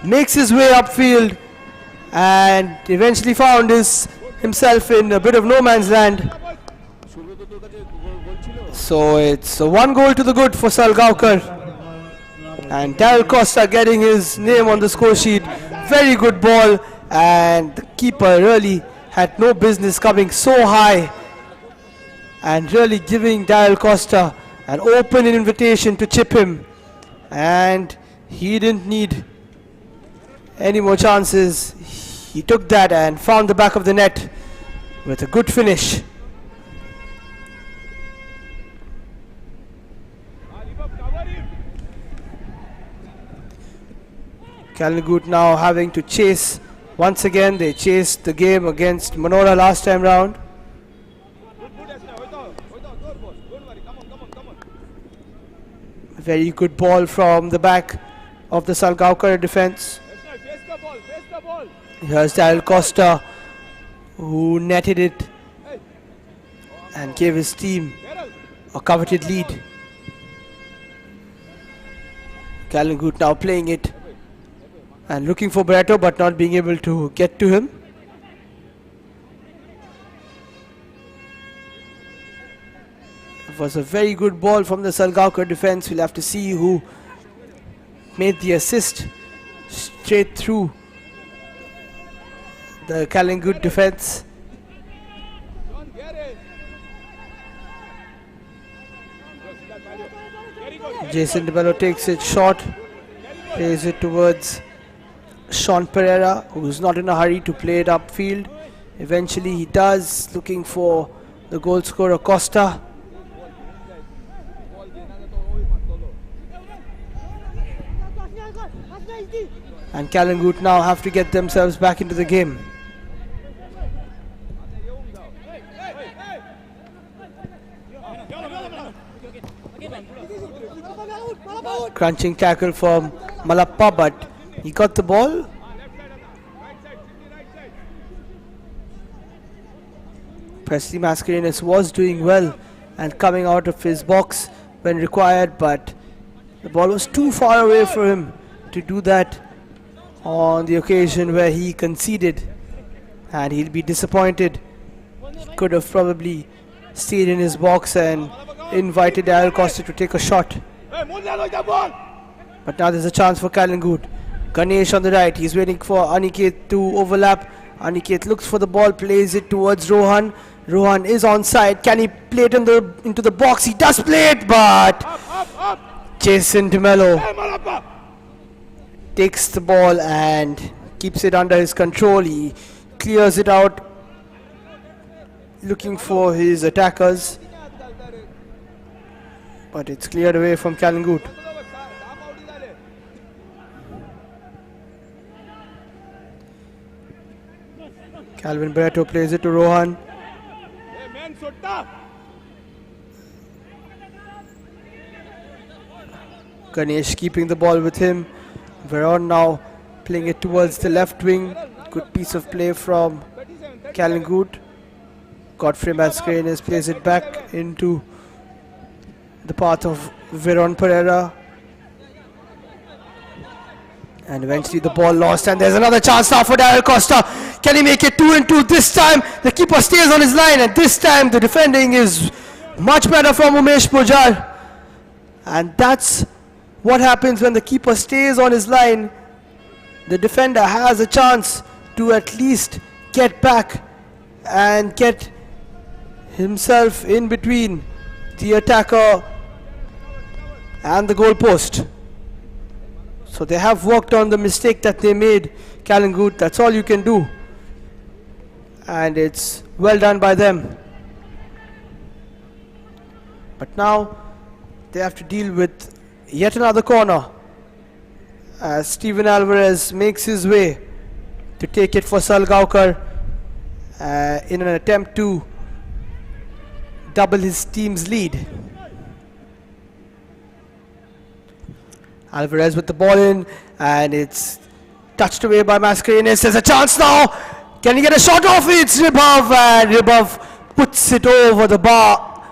makes his way upfield and eventually found himself in a bit of no man's land. So it's a 1 goal to the good for Salgaonkar, and Daryl Costa getting his name on the score sheet. Very good ball, and the keeper really had no business coming so high and really giving Daryl Costa an open invitation to chip him, and he didn't need any more chances. He took that and found the back of the net with a good finish. Calangute now having to chase once again. They chased the game against Manora last time round. Very good ball from the back of the Salgaonkar defense. Here's Daryl Costa, who netted it and gave his team a coveted lead. Calangute now playing it and looking for Barreto, but not being able to get to him. It was a very good ball from the Salgaonkar defense. We'll have to see who made the assist straight through the Calangute defense. Jason DeMello takes it short, plays it towards Sean Pereira, who's not in a hurry to play it upfield. Eventually he does, looking for the goal scorer Costa. And Calangute now have to get themselves back into the game. Crunching tackle from Malappa, but he got the ball. Presley Mascarenas was doing well and coming out of his box when required, but the ball was too far away for him to do that on the occasion where he conceded, and he'll be disappointed. He could have probably stayed in his box and invited Daryl Costa to take a shot. But now there's a chance for Calangute. Ganesh on the right, he's waiting for Aniket to overlap. Aniket looks for the ball, plays it towards Rohan. Rohan is onside. Can he play it into the box? He does play it, but Jason DeMello takes the ball and keeps it under his control. He clears it out, looking for his attackers, but it's cleared away from Kalangut. Calvin Barreto plays it to Rohan. Ganesh keeping the ball with him. Veron now playing it towards the left wing. Good piece of play from Kalangut. Godfrey Mascarenes plays it back into the path of Veron Pereira. And eventually the ball lost, and there's another chance now for Daryl Costa. Can he make it 2-2? This time the keeper stays on his line, and this time the defending is much better from Umesh Pujar. And that's what happens when the keeper stays on his line. The defender has a chance to at least get back and get himself in between the attacker and the goal post. So they have worked on the mistake that they made, Kalangut. That's all you can do. And it's well done by them. But now they have to deal with yet another corner as Steven Alvarez makes his way to take it for Salgaonkar in an attempt to double his team's lead. Alvarez with the ball in, and it's touched away by Mascarenes. There's a chance now. Can he get a shot off? It's Ribov, and Ribov puts it over the bar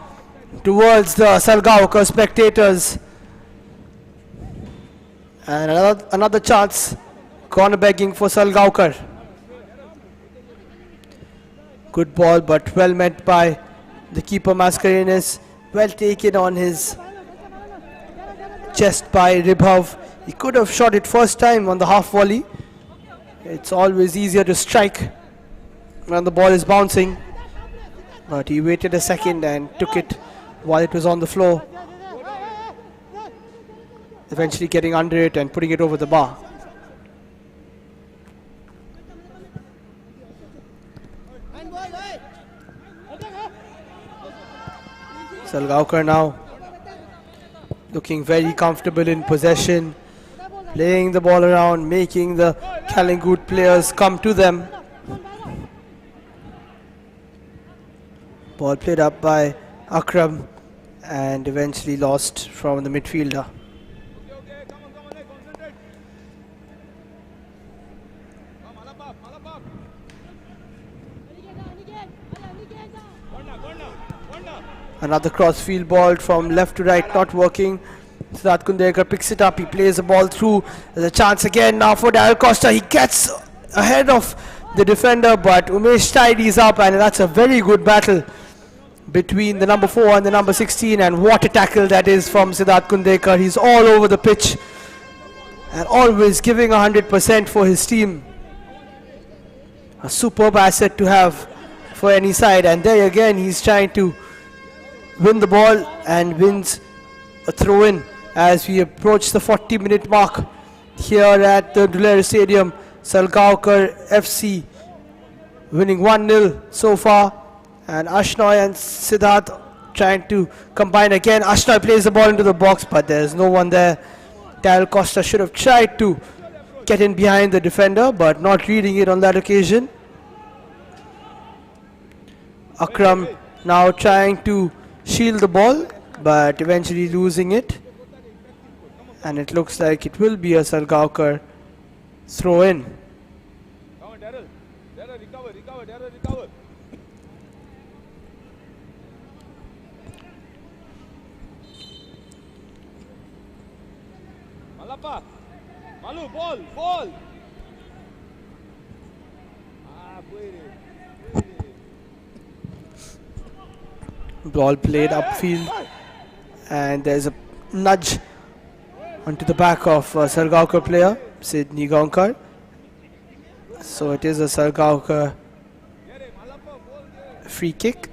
towards the Salgaonkar spectators. And another chance, corner begging for Salgaonkar. Good ball, but well met by the keeper Mascarenes. Well taken on his chest by Ribov. He could have shot it first time on the half volley. It's always easier to strike when the ball is bouncing, but he waited a second and took it while it was on the floor, eventually getting under it and putting it over the bar. Salgaonkar now looking very comfortable in possession, playing the ball around, making the Kalangut players come to them. Ball played up by Akram and eventually lost from the midfielder. Another cross-field ball from left to right, not working. Siddharth Kundekar picks it up, he plays the ball through. There's a chance again now for Daryl Costa. He gets ahead of the defender, but Umesh tidies up, and that's a very good battle between the number 4 and the number 16. And what a tackle that is from Siddharth Kundekar. He's all over the pitch and always giving 100% for his team. A superb asset to have for any side. And there again, he's trying to win the ball and wins a throw-in as we approach the 40-minute mark here at the Dulera Stadium. Salgaonkar FC winning 1-0 so far, and Ashnoy and Siddharth trying to combine again. Ashnoy plays the ball into the box, but there's no one there. Daryl Costa should have tried to get in behind the defender, but not reading it on that occasion. Akram now trying to shield the ball, but eventually losing it, and it looks like it will be a Salgaonkar throw in. Come on, Daryl. Daryl, recover. Daryl, recover. Malappa. Malu, ball. Ball played upfield, and there's a nudge onto the back of Salgaonkar player Sydney Gonkar. So it is a Salgaonkar free kick.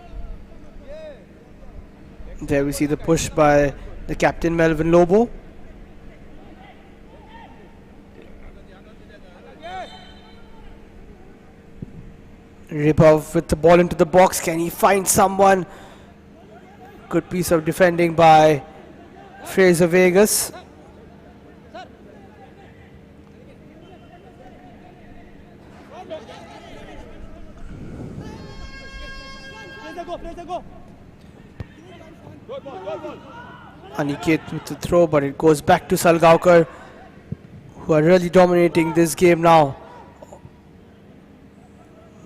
There we see the push by the captain Melvin Lobo. Ripov with the ball into the box. Can he find someone? Good piece of defending by Fraser Vegas. Aniket with the throw, but it goes back to Salgaonkar, who are really dominating this game now.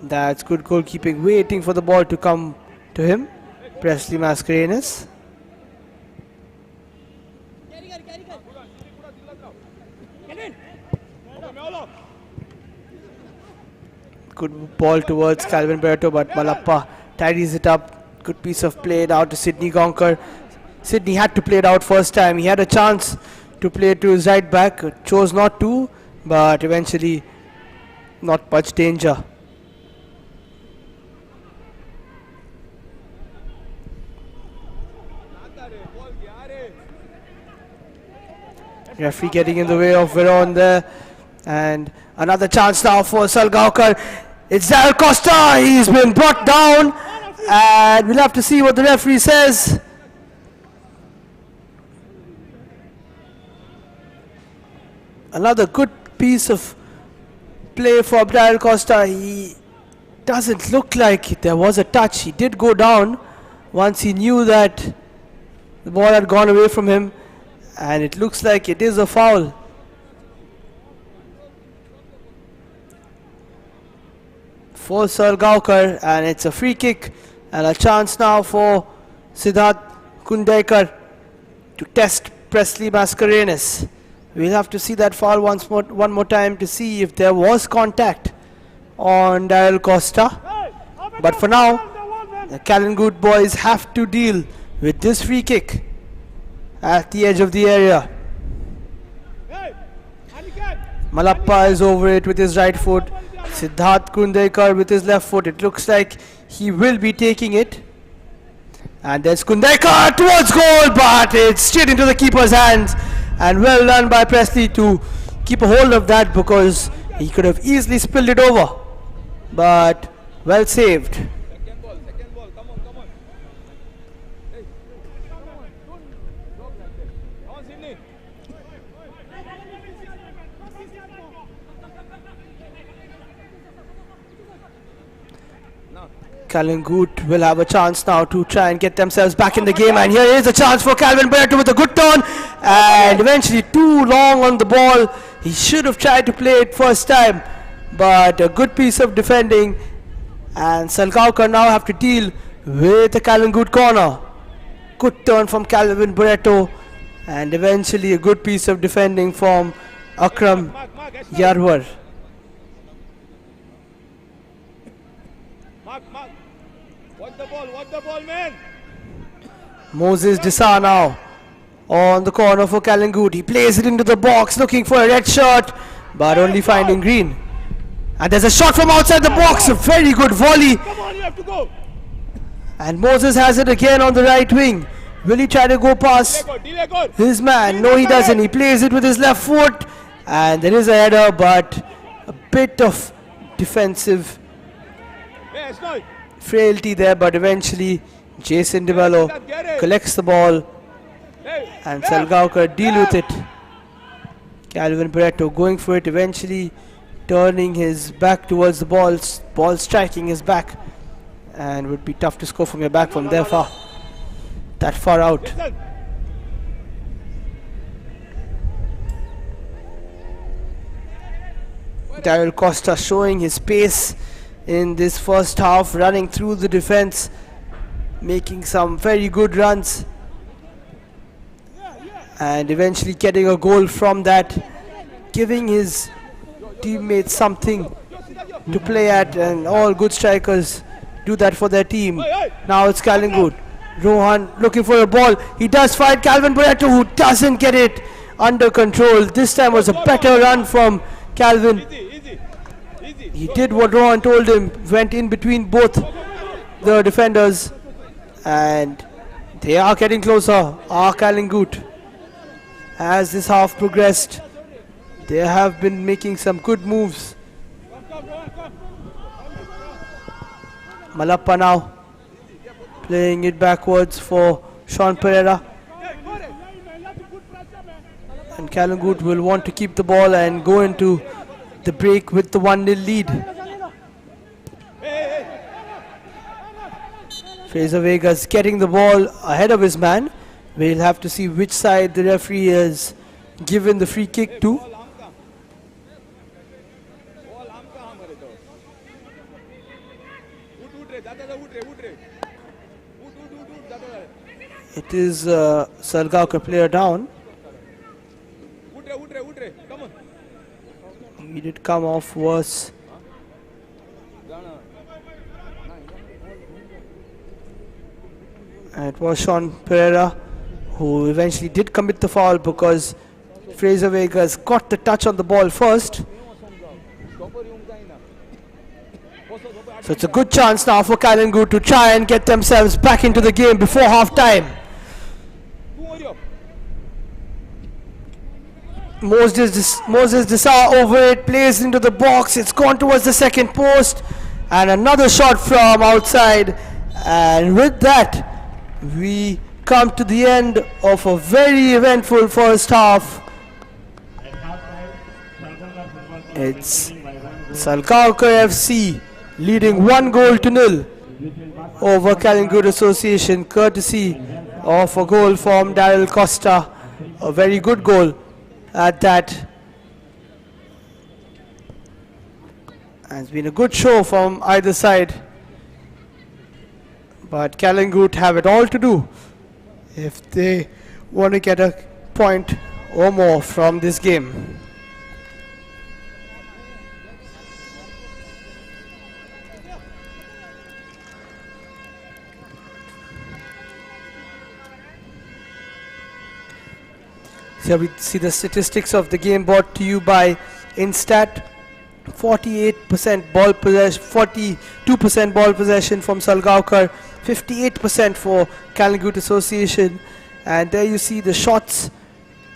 That's good goalkeeping, waiting for the ball to come to him. Presley Mascarenhas. Good ball towards Calvin Barreto, but Malappa tidies it up. Good piece of play now to Sydney Gonkar. Sydney had to play it out first time. He had a chance to play it to his right back, chose not to, but eventually not much danger. Referee getting in the way of Veron there, and another chance now for Salgaonkar. It's Daryl Costa. He's been brought down, and we'll have to see what the referee says. Another good piece of play for Daryl Costa. He doesn't look like there was a touch. He did go down once he knew that the ball had gone away from him, and it looks like it is a foul. For Salgaonkar, and it's a free kick and a chance now for Siddharth Kundaikar to test Presley Mascarenhas. We'll have to see that foul one more time to see if there was contact on Daryl Costa. But for now, the Callangood boys have to deal with this free kick at the edge of the area. Malappa is over it with his right foot. Siddharth Kundaikar with his left foot. It looks like he will be taking it. And there's Kundaikar towards goal, but it's straight into the keeper's hands. And well done by Presley to keep a hold of that, because he could have easily spilled it over. But well saved. Second ball, come on. Hey, come on, Sydney. Callangood will have a chance now to try and get themselves back in the game, and here is a chance for Calvin Barreto with a good turn, and eventually too long on the ball. He should have tried to play it first time, but a good piece of defending, and Salgaonkar now have to deal with the Callangood corner. Good turn from Calvin Barreto, and eventually a good piece of defending from Akram Yarwar. Mark. Watch the ball, man. Moses Disa now on the corner for Callangood. He plays it into the box looking for a red shirt, but only finding green. And there's a shot from outside the box, a very good volley. Come on, you have to go. And Moses has it again on the right wing. Will he try to go past his man? No, he doesn't. He plays it with his left foot, and there is a header, but a bit of defensive frailty there, but eventually Jason DeMello collects the ball, and Salgaonkar deal with it. Calvin Barreto going for it, eventually turning his back towards the ball striking his back, and would be tough to score from your back from that far out. Daryl Costa showing his pace in this first half, running through the defense, making some very good runs, and eventually getting a goal from that, giving his teammates something to play at, and all good strikers do that for their team. Now it's Callangood. Rohan looking for a ball. He does find Calvin Barreto, who doesn't get it under control. This time was a better run from Calvin. He did what Rohan told him, went in between both the defenders, and they are getting closer. Callangood, as this half progressed, they have been making some good moves. Malappa now playing it backwards for Sean Pereira. And Kalangut will want to keep the ball and go into the break with the 1-0 lead. Fraser Vegas getting the ball ahead of his man. We'll have to see which side the referee has given the free kick to. It is Salgaonkar player down. He did come off worse. And it was Sean Pereira who eventually did commit the foul because Fraser Vegas got the touch on the ball first. So it's a good chance now for Kalangut to try and get themselves back into the game before half time. Moses Desai over it, plays into the box. It's gone towards the second post. And another shot from outside. And with that, we come to the end of a very eventful first half. It's Salgaonkar FC leading 1-0 over Kalangut Association, courtesy of a goal from Daryl Costa. A very good goal at that. And it's been a good show from either side. But Kalangut have it all to do if they want to get a point or more from this game. Here we see the statistics of the game brought to you by Instat. 48% ball possession, 42% ball possession from Salgaonkar, 58% for Kalangut Association. And there you see the shots,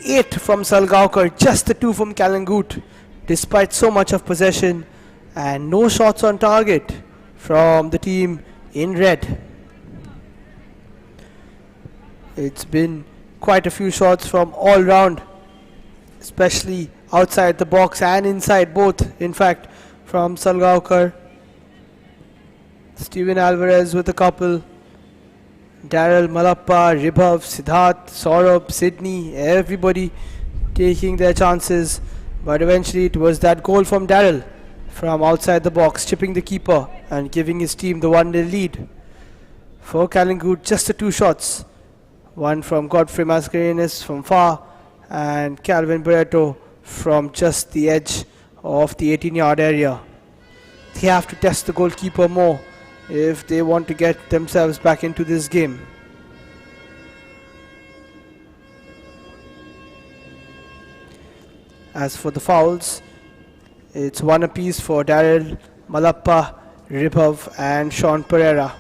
8 from Salgaonkar, just the 2 from Kalangut, despite so much of possession, and no shots on target from the team in red. It's been quite a few shots from all round, especially outside the box and inside both, in fact, from Salgaonkar. Steven Alvarez with a couple, Daryl, Malappa, Ribhav, Siddharth, Saurabh, Sydney, everybody taking their chances, but eventually it was that goal from Daryl from outside the box, chipping the keeper and giving his team the 1-0 lead. For Kalangut, just the 2 shots, one from Godfrey Mascarenas from far and Calvin Barreto from just the edge of the 18-yard area. They have to test the goalkeeper more if they want to get themselves back into this game. As for the fouls, it's 1 apiece for Daryl, Malappa, Ribhav and Sean Pereira.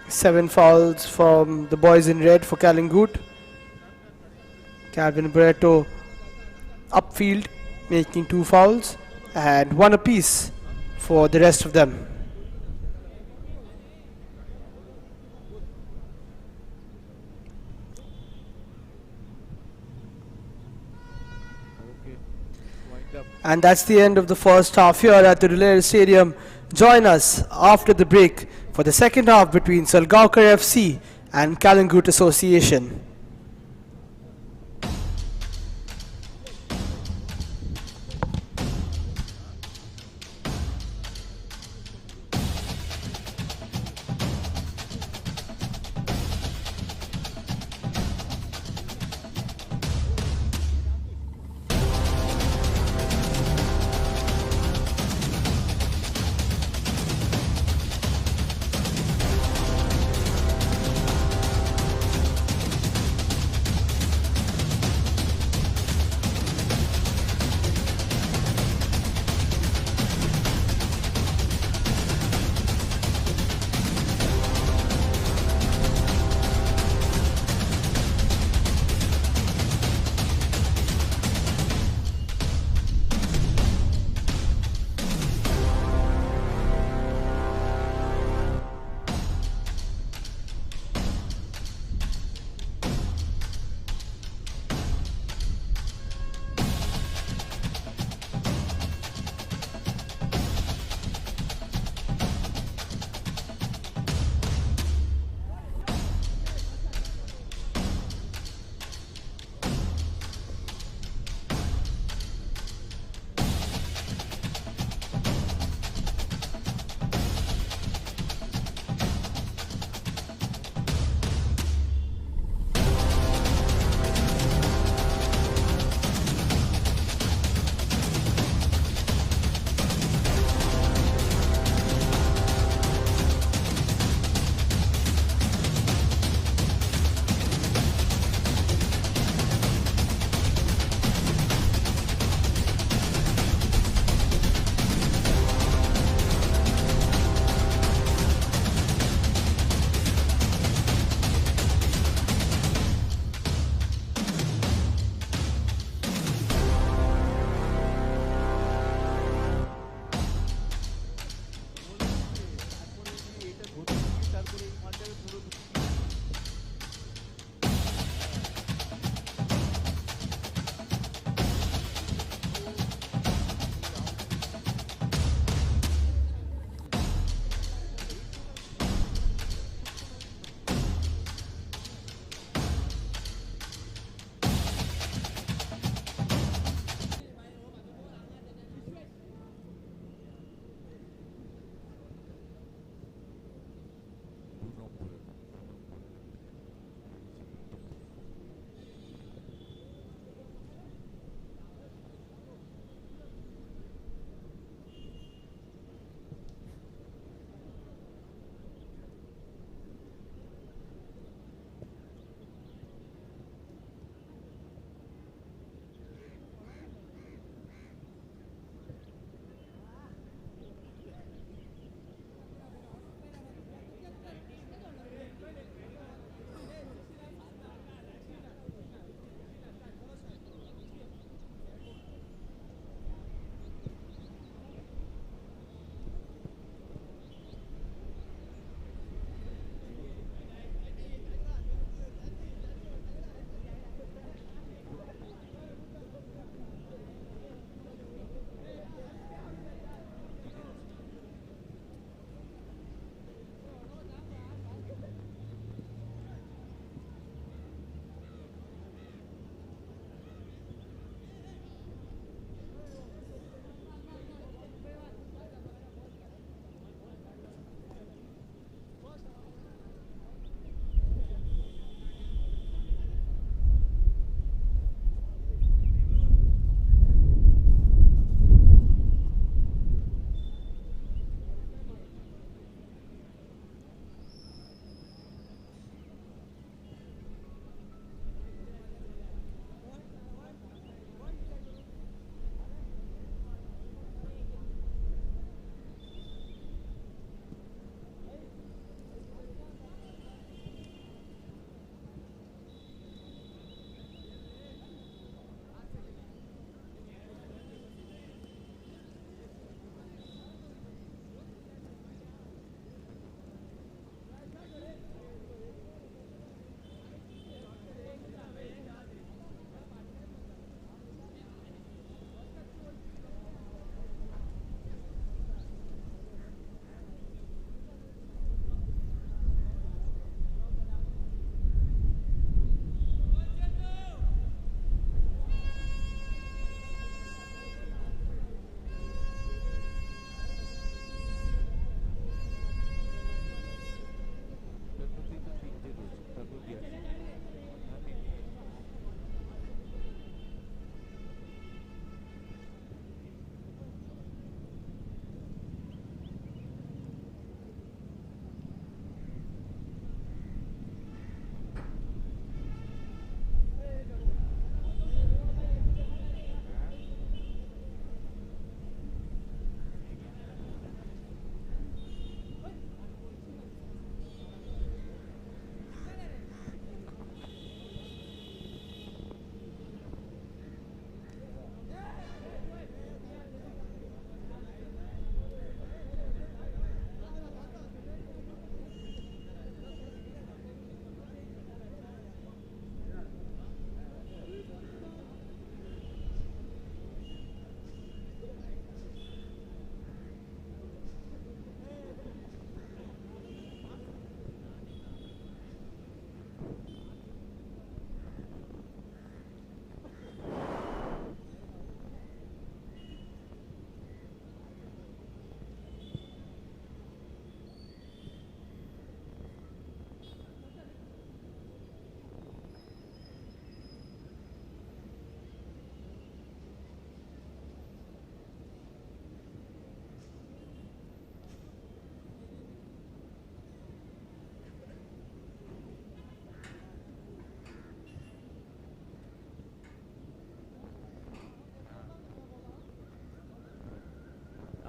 Seven fouls from the boys in red for Kalangut. Calvin Barreto upfield making 2 fouls and 1 apiece for the rest of them. And that's the end of the first half here at the Relays Stadium. Join us after the break for the second half between Salgaonkar FC and Kalangut Association.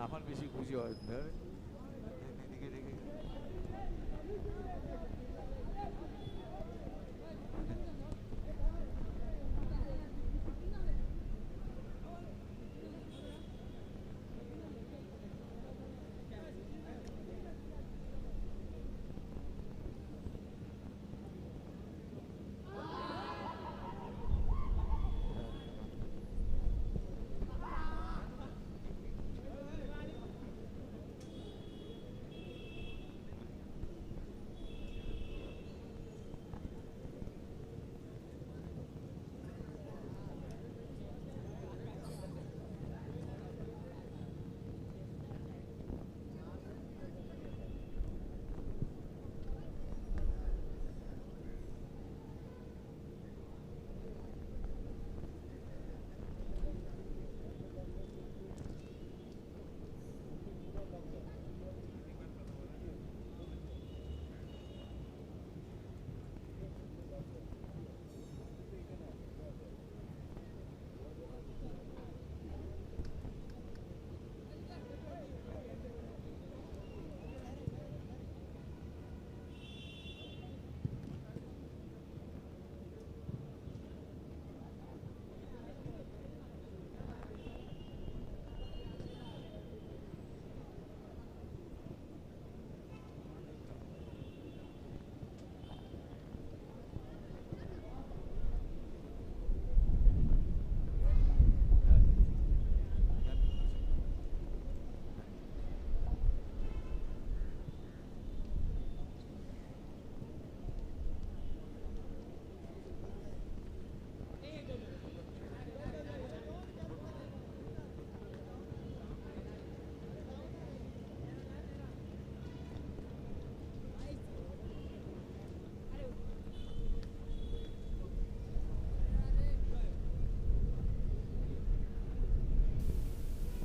আমার বেশি খুশি হয় ধর এদিকে রেখে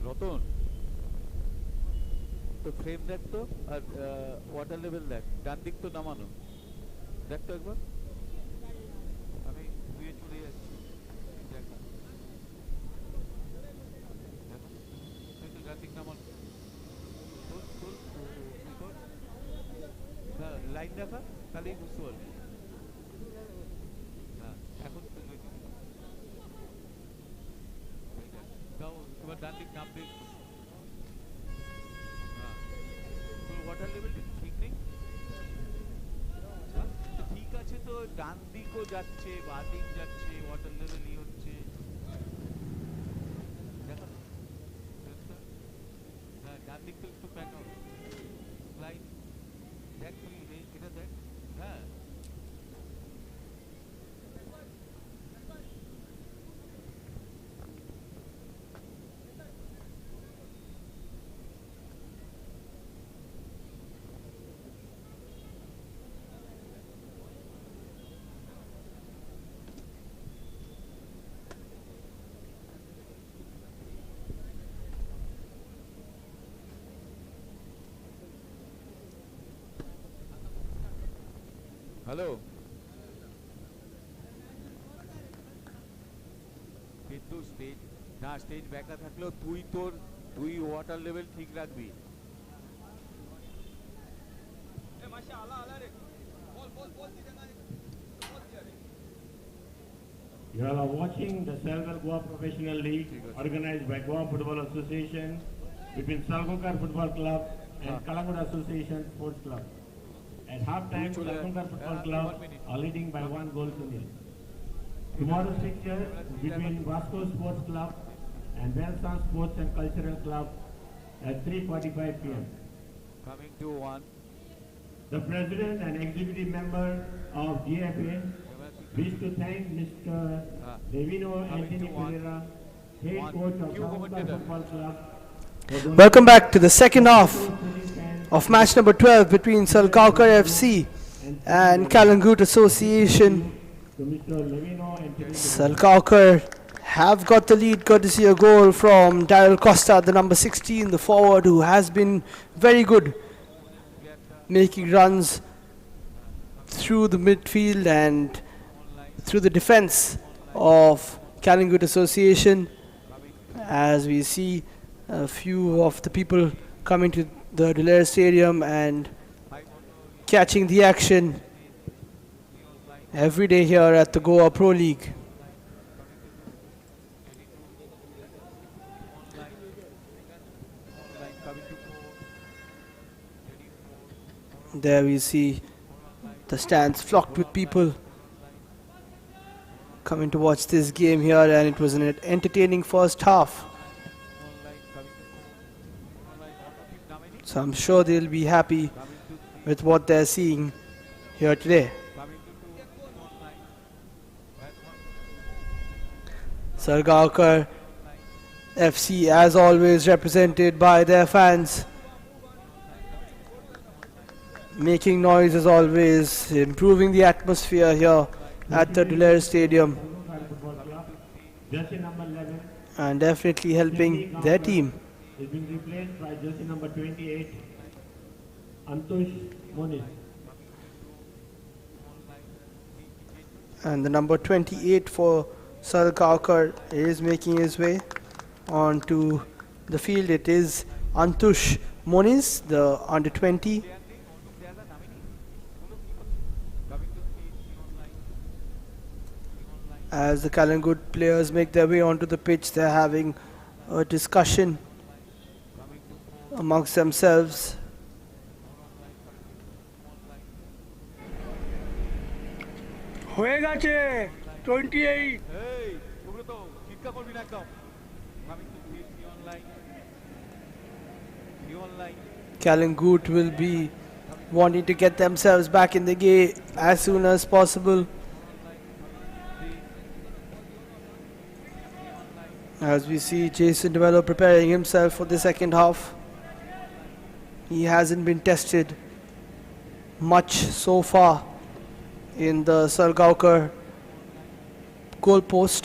রতন তো frame দেখ তো আর ওয়াটার লেভেল দেখ ডান দিক তো নামানো দেখ তো একবার আমি ধুয়ে চলে যাচ্ছি দেখ না। দেখো, এই তো ডান দিক নামানো হ্যাঁ লাইন দেখা তাহলেই বুঝতে পারবি হ্যাঁ এখন তো দাও এবার ডান দিক নামবে হ্যাঁ তোর ওয়াটার লেভেল ঠিক নেই তো ঠিক আছে তো ডান দিকও যাচ্ছে বাঁ দিক যাচ্ছে ওয়াটার লেভেল ই হচ্ছে দেখো হ্যাঁ ডান দিক তো একটু প্যাক হবে লাইন দেখ তুই এটা দেখ হ্যাঁ হ্যালো কিন্তু স্টেজ না স্টেজ ব্যাকা থাকলেও তুই ওয়াটার লেভেল ঠিক রাখবি You all are watching the Selval Goa Professional League organized by Goa Football Association between Salgokar Football Club and Kalangoda Association Sports Club. At half-time, Salgokar Football Club are leading by 1 goal to nil. Tomorrow's fixture is between Vasco Sports Club and Belsan Sports and Cultural Club at 3:45 p.m. coming to one The President and Executive Member of GFA wish to thank Mr. Levino Anthony Pereira, Head Coach of Salgokar Football Club. Welcome back to the second half of match number 12 between Salgaonkar FC and Kalangut Association. Salgaonkar have got the lead courtesy a goal from Daryl Costa, the number 16, the forward who has been very good, making runs through the midfield and through the defense of Kalangut Association. As we see A few of the people coming to the Dulair Stadium and catching the action every day here at the Goa Pro League. There we see the stands flocked with people coming to watch this game here, and it was an entertaining first half. So I'm sure they'll be happy with what they're seeing here today. Salgaonkar FC, as always, represented by their fans, making noise as always, improving the atmosphere here at the Dulair Stadium, Jersey number 11 and definitely helping their team. is being replaced by jersey number 28, Antush Moniz. And the number 28 for Salgaonkar is making his way onto the field. It is Antush Moniz, the under 20. As the Kalangut players make their way onto the pitch, they're having a discussion amongst themselves. হয়ে গেছে 28 এই সুব্রত চিৎকার করবি না একদম coming to see online Kalangut will be wanting to get themselves back in the game as soon as possible. As we see Jason Devello preparing himself for the second half. He hasn't been tested much so far in the Salgaonkar goal post.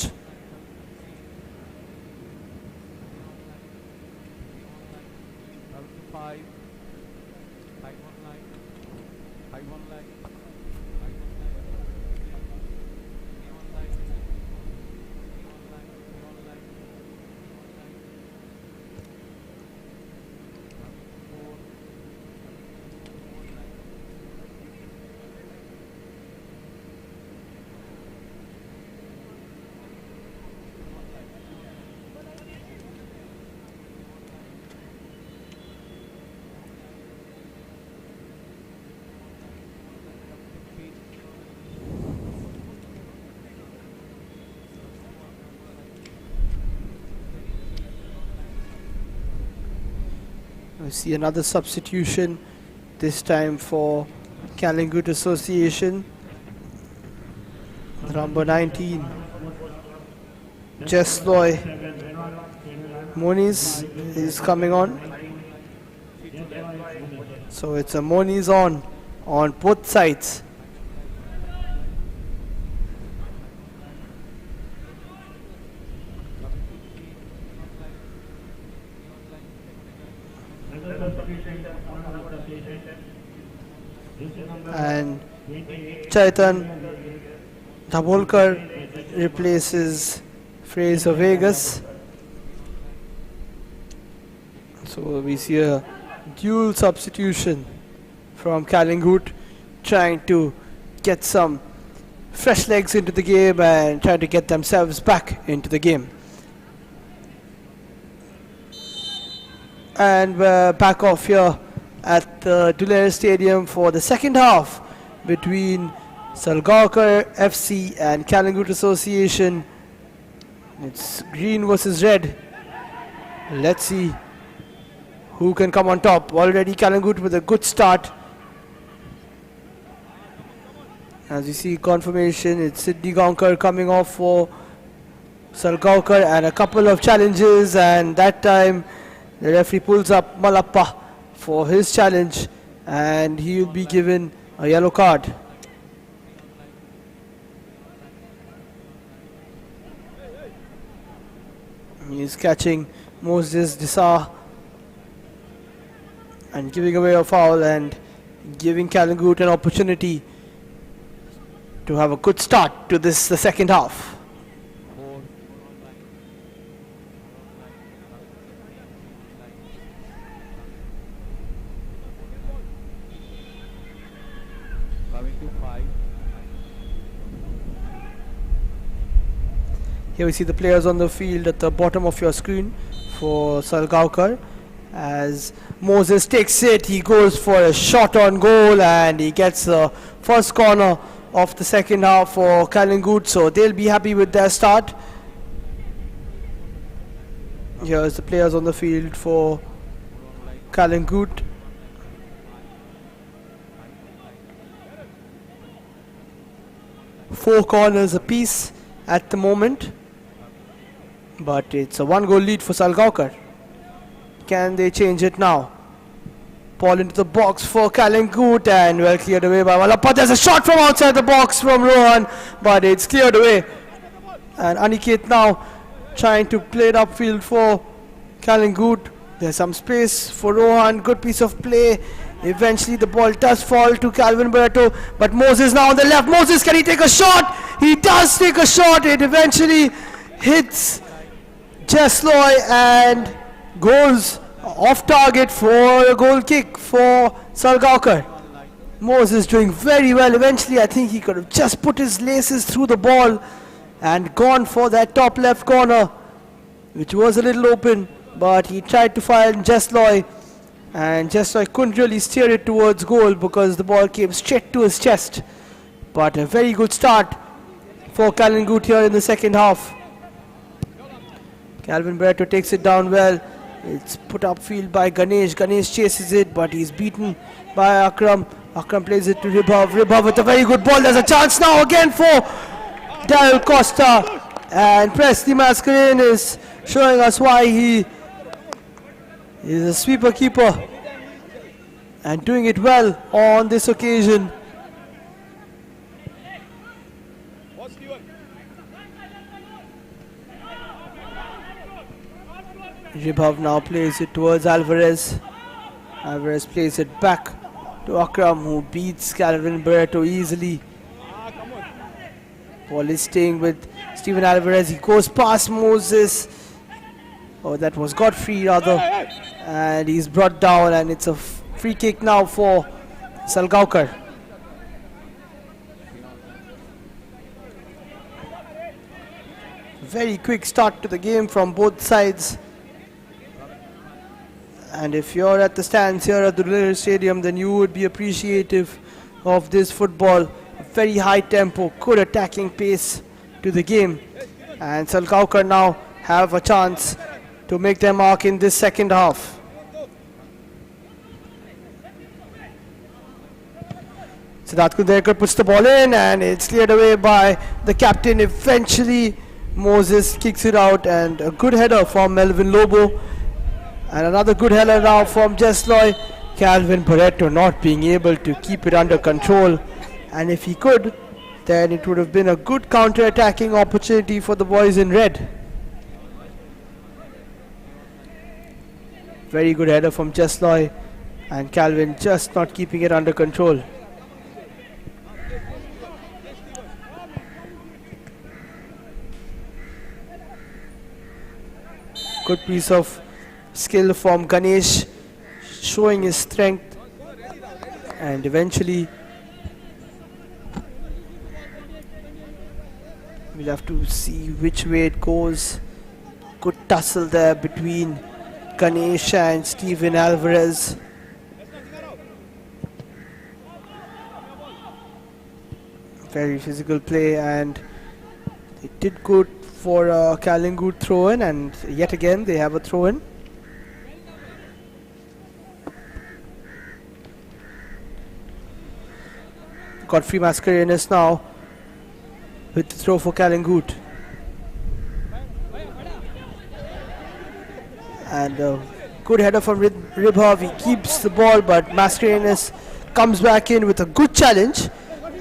We see another substitution, this time for Kalangut Association. Number 19, Jesloy Moniz is coming on. So it's a Moniz on both sides. And Chaitan Dhabholkar replaces Fraser Vegas. So we see a dual substitution from Kalangut, trying to get some fresh legs into the game and trying to get themselves back into the game. And we're back off here at the Dulair Stadium for the second half between Salgaonkar FC and Kalangut Association. It's green versus red. Let's see who can come on top. Already Kalangut with a good start. As you see confirmation, it's Sidney Gonkar coming off for Salgaonkar, and a couple of challenges, and that time the referee pulls up Malappa for his challenge, and he will be given a yellow card. He's catching Moses Disa and giving away a foul and giving Kalangut an opportunity to have a good start to this, the second half. coming to 5. Here we see the players on the field at the bottom of your screen for Salgaonkar. As Moses takes it, he goes for a shot on goal and he gets the first corner of the second half for Calangute, so they'll be happy with their start. Here's the players on the field for Calangute. Four corners apiece at the moment, but it's a 1-goal lead for Salgaonkar. Can they change it now? Ball into the box for Calangute and well cleared away by Malappa. There's a shot from outside the box from Rohan, but it's cleared away. And Aniket now trying to play it upfield for Calangute. There's some space for Rohan. Good piece of play. Eventually the ball does fall to Calvin Barreto, but Moses now on the left. Moses, can he take a shot? He does take a shot. It eventually hits Jesloy and goes off target for a goal kick for Salgaonkar. Moses doing very well. Eventually I think he could have just put his laces through the ball and gone for that top left corner, which was a little open, but he tried to find Jesloy and Jesloy couldn't really steer it towards goal because the ball came straight to his chest. But a very good start for Calangute here in the second half. Calvin Barreto takes it down well. It's put upfield by Ganesh. Ganesh chases it, but he's beaten by Akram. Akram plays it to Ribhav. Ribhav with a very good ball. There's a chance now again for Daryl Costa. And Presley Mascarin is showing us why he is a sweeper keeper and doing it well on this occasion. Ribhav now plays it towards Alvarez. Alvarez plays it back to Akram, who beats Calvin Barreto easily. Ball is staying with Steven Alvarez. He goes past Moses. Oh, that was Godfrey rather. And he's brought down, and it's a free kick now for Salgaonkar. Very quick start to the game from both sides. And if you're at the stands here at the Rural Stadium, then you would be appreciative of this football. A very high tempo, good attacking pace to the game. And Salgaonkar now have a chance to make their mark in this second half. Siddharth Kundarekar puts the ball in and it's cleared away by the captain. Eventually Moses kicks it out, and a good header from Melvin Lobo. And another good header now from Jesloy. Calvin Barreto not being able to keep it under control. And if he could, then it would have been a good counter-attacking opportunity for the boys in red. Very good header from Jesloy. And Calvin just not keeping it under control. Good piece of skill from Ganesh, showing his strength, and eventually we'll have to see which way it goes. Good tussle there between Ganesh and Steven Alvarez. Very physical play, and it did good for a Calangute throw-in, and yet again they have a throw-in. Godfrey Mascarenhas now with the throw for Calangute. And a good header from Ribhav. He keeps the ball, but Mascarenhas comes back in with a good challenge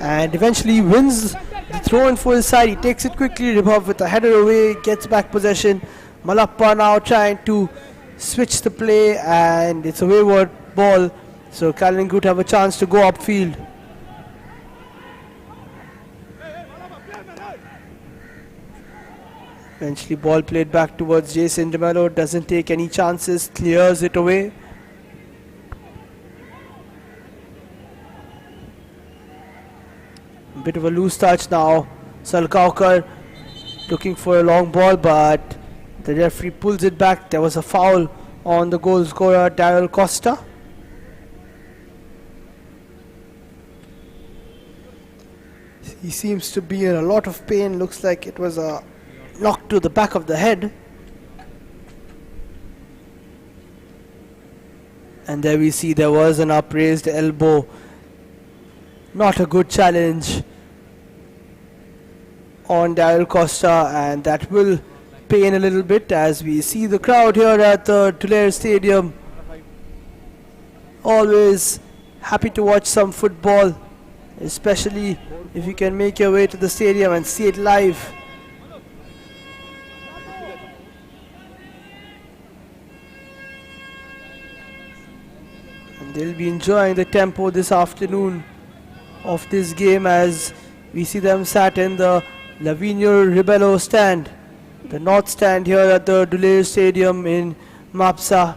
and eventually wins the throw-in for his side. He takes it quickly. Ribhav with a header away, gets back possession. Malappa now trying to switch the play, and it's a wayward ball, so Calangute have a chance to go upfield. Eventually ball played back towards Jason DeMello, doesn't take any chances, clears it away. Bit of a loose touch now. Salgaonkar looking for a long ball, but the referee pulls it back. There was a foul on the goal scorer, Daryl Costa. He seems to be in a lot of pain. Looks like it was a knock to the back of the head. And there we see there was an upraised elbow. Not a good challenge on Daryl Costa, and that will pain a little bit as we see the crowd here at the Tulare Stadium. Always happy to watch some football, especially if you can make your way to the stadium and see it live. And they'll be enjoying the tempo this afternoon of this game as we see them sat in the Lavinio Ribello stand, the north stand here at the Tulare Stadium in Mapsa.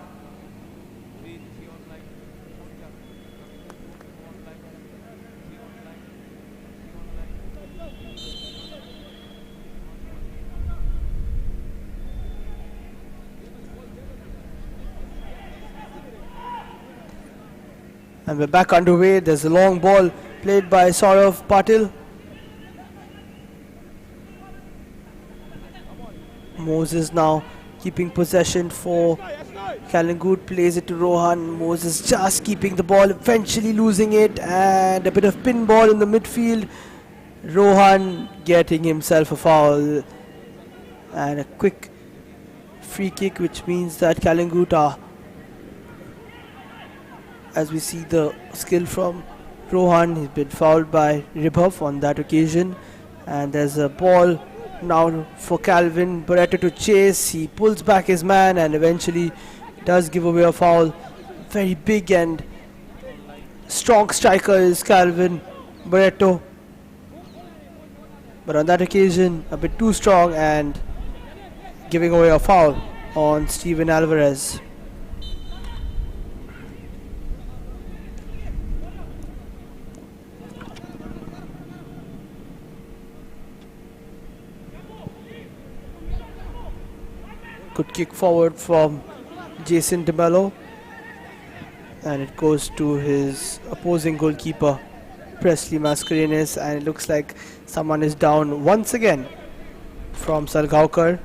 And we're back underway. There's a long ball played by Saurav Patil. Moses now keeping possession for Calangute, plays it to Rohan. Moses just keeping the ball, eventually losing it, and a bit of pinball in the midfield. Rohan getting himself a foul and a quick free kick, which means that Calangute are, as we see the skill from Rohan, he's been fouled by Ribov on that occasion. And there's a ball now for Calvin Barreto to chase. He pulls back his man and eventually does give away a foul. Very big and strong striker is Calvin Barreto, but on that occasion a bit too strong and giving away a foul on Steven Alvarez. Good kick forward from Jason DeMello, and it goes to his opposing goalkeeper Presley Mascarenes, and it looks like someone is down once again from Salgaonkar.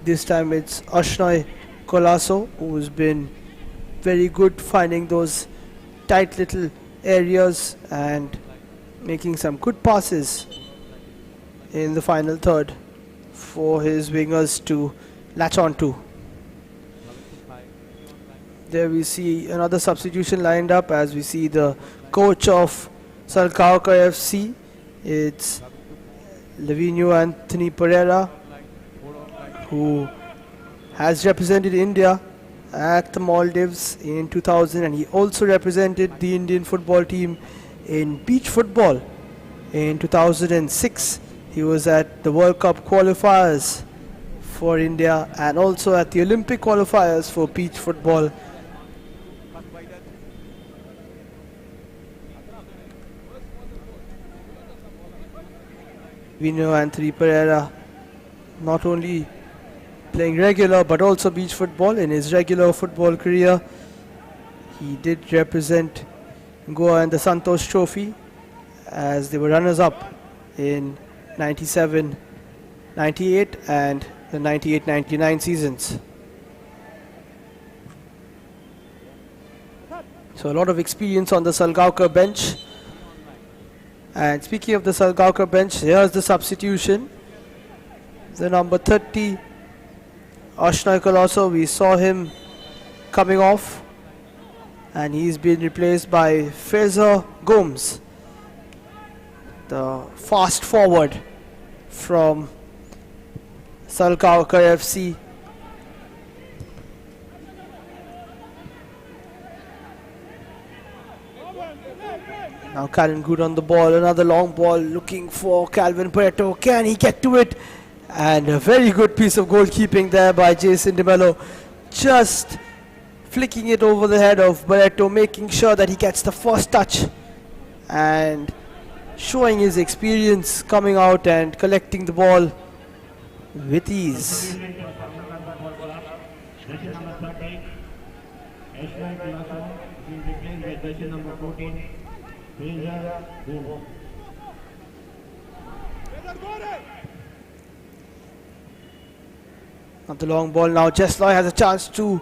This time it's Ashnoy Colasso, who's been very good finding those tight little areas and making some good passes in the final third for his wingers to latch on to. There we see another substitution lined up as we see the coach of Salgaonkar FC. It's Lavinio Anthony Pereira, who has represented India at the Maldives in 2000, and he also represented the Indian football team in beach football in 2006. He was at the World Cup qualifiers for India and also at the Olympic qualifiers for beach football. We know Anthony Pereira not only playing regular but also beach football. In his regular football career, he did represent Goa in the Santosh Trophy as they were runners up in 97, 98 and the 98-99 seasons. So a lot of experience on the Salgaonkar bench. And speaking of the Salgaonkar bench, here's the substitution. The number 30, Ashnoy Colasso, we saw him coming off, and he's been replaced by Fraser Gomes, the fast forward from Salgaonkar FC. Now Calangute on the ball, another long ball looking for Calvin Barreto. Can he get to it? And a very good piece of goalkeeping there by Jason DeMello, just flicking it over the head of Barreto, making sure that he gets the first touch and showing his experience, coming out and collecting the ball with ease. Jersey number 30, Ashwin Klassen, he is replaced by jersey number 14, Fraser Boom. On the long ball now, Jesloy has a chance to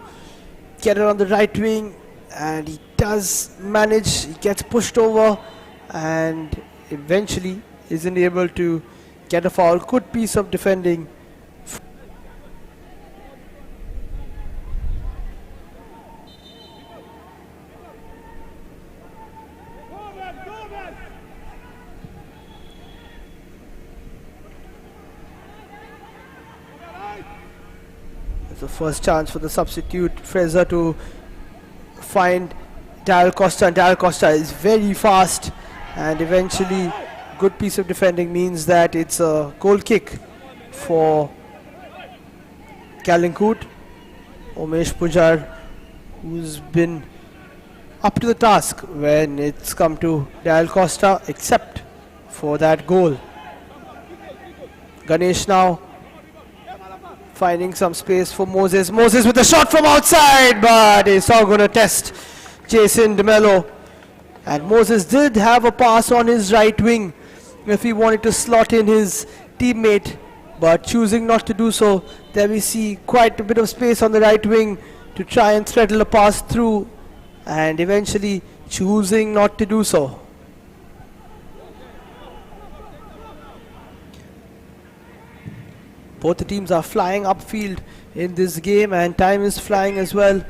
get it on the right wing, and he does manage. He gets pushed over and eventually isn't able to get a foul. Good piece of defending. The first chance for the substitute Fraser to find Dal Costa, and Dal Costa is very fast, and eventually good piece of defending means that it's a goal kick for Calangute. Umesh Pujar, who's been up to the task when it's come to Dal Costa, except for that goal. Ganesh now finding some space for Moses. Moses with a shot from outside, but it's not going to test Jason DeMello. And Moses did have a pass on his right wing if he wanted to slot in his teammate, but choosing not to do so. There we see quite a bit of space on the right wing to try and threadle a pass through, and eventually choosing not to do so. Both the teams are flying upfield in this game, and time is flying as well.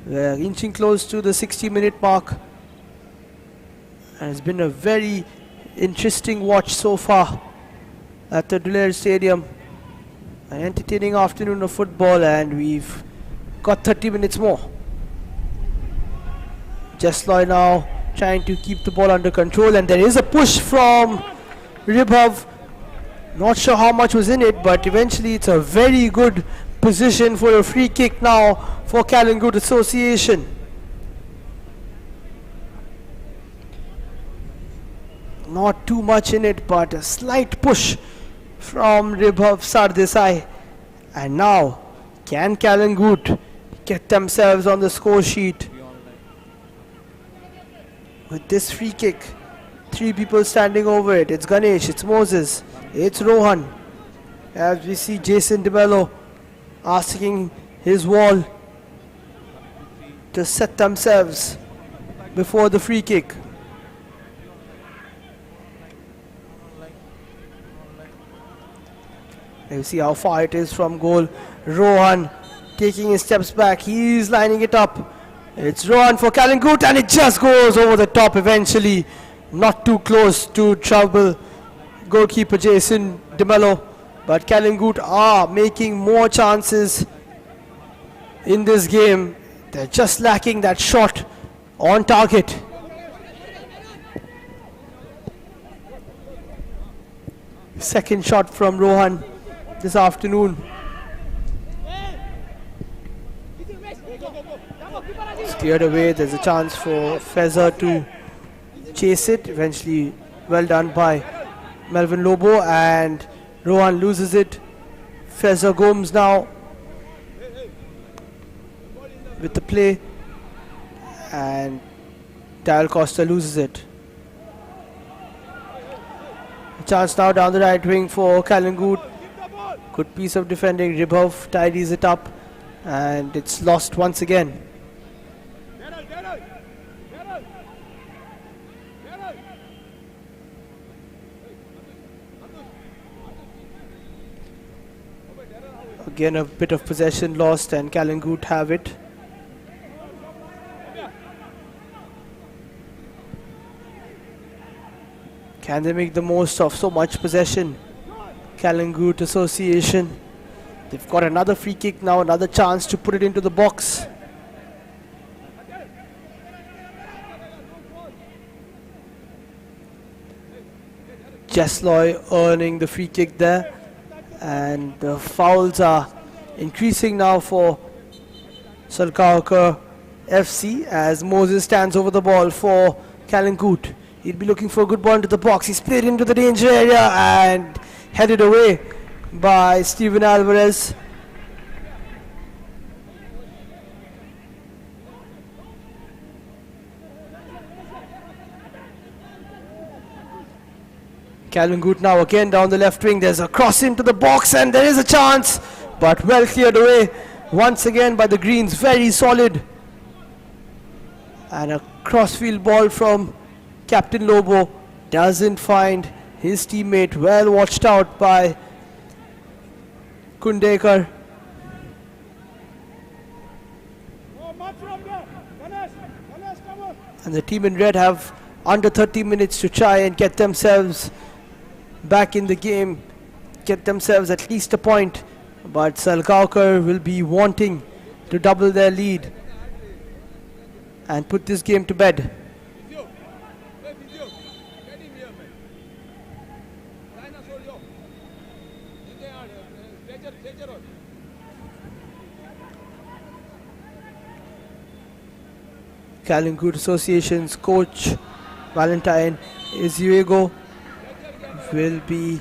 We're inching close to the 60-minute mark. And it's been a very interesting watch so far at the Dulair Stadium. An entertaining afternoon of football, and we've got 30 minutes more. Jesloy now trying to keep the ball under control, and there is a push from Ribhav. Not sure how much was in it, but eventually it's a very good position for a free kick now for Calangute Association. Not too much in it, but a slight push from Ribhav Sardesai. And now, can Calangute get themselves on the score sheet with this free kick? Three people standing over it. It's Ganesh, it's Moses, it's Rohan. As we see Jason DeMello asking his wall to set themselves before the free kick. You see how far it is from goal. Rohan taking his steps back. He's lining it up. It's Rohan for Calangute, and it just goes over the top eventually. Not too close to trouble goalkeeper Jason DeMello. But Calangute are making more chances in this game. They're just lacking that shot on target. Second shot from Rohan this afternoon. Steered away. There's a chance for Feza to chase it. Eventually well done by Melvin Lobo, and Rohan loses it. Feza Gomes now with the play, and Dal Costa loses it. A chance now down the right wing for Calangute. Good piece of defending. Ribhav tidies it up, and it's lost once again. Again a bit of possession lost, and Calangute have it. Can they make the most of so much possession? Calangute Association. They've got another free kick now, another chance to put it into the box. Jesloy earning the free kick there, and the fouls are increasing now for Salkaukar FC as Moses stands over the ball for Calangute. He'd be looking for a good ball into the box. He's played into the danger area and headed away by Steven Alvarez. Calvin Goot now again down the left wing. There's a cross into the box and there is a chance, but well cleared away once again by the Greens. Very solid. And a crossfield ball from Captain Lobo doesn't find his teammate. Well watched out by Kundekar. And the team in red have under 30 minutes to try and get themselves back in the game, get themselves at least a point, but Salgaonkar will be wanting to double their lead and put this game to bed. Calangute Association's coach Valentine Izuego will be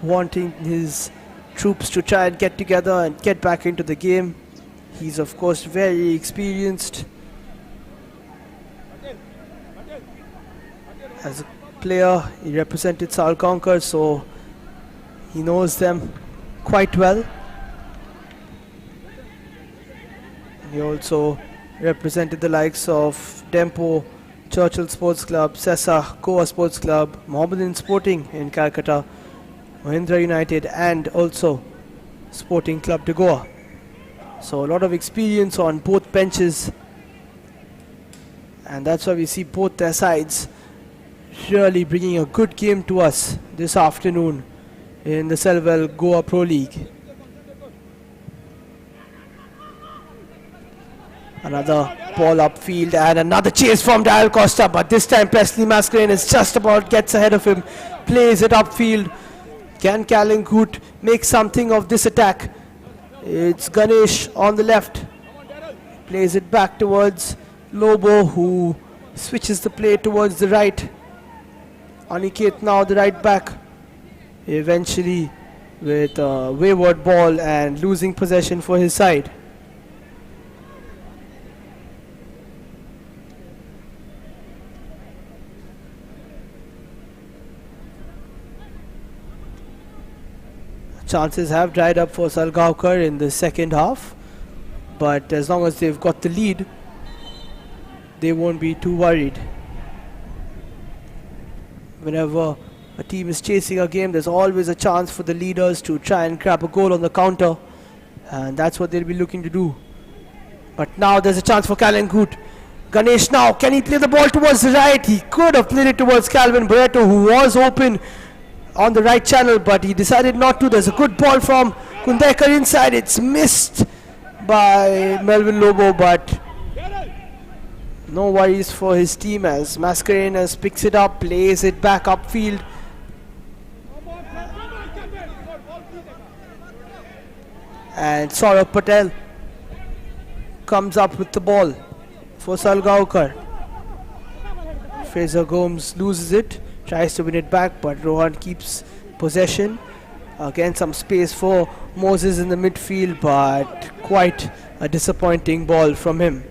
wanting his troops to try and get together and get back into the game. He's of course very experienced as a player. He represented Salgaonkar, so he knows them quite well. He also represented the likes of Dempo, Churchill Sports Club, Sessa, Goa Sports Club, Mohammedan Sporting in Calcutta, Mahindra United and also Sporting Club de Goa. So a lot of experience on both benches, and that's why we see both their sides really bringing a good game to us this afternoon in the Selval Goa Pro League. Another ball upfield and another chase from Dial Costa, but this time Presley Mascarenhas just about gets ahead of him, plays it upfield. Can Calangute make something of this attack? It's Ganesh on the left, plays it back towards Lobo, who switches the play towards the right. Aniket now the right back, eventually with a wayward ball and losing possession for his side. Chances have dried up for Salgaonkar in the second half, but as long as they've got the lead, they won't be too worried. Whenever a team is chasing a game, there's always a chance for the leaders to try and grab a goal on the counter, and that's what they'll be looking to do. But now there's a chance for Calangute. Ganesh now, can he play the ball towards the right? He could have played it towards Calvin Barreto, who was open on the right channel, but he decided not to. There's a good ball from Kundekar inside. It's missed by Melvin Lobo, but no worries for his team as Mascarenhas picks it up, plays it back upfield. And Saurabh Patel comes up with the ball for Salgaonkar. Fraser Gomes loses it, tries to win it back, but Rohan keeps possession. Again, some space for Moses in the midfield, but quite a disappointing ball from him.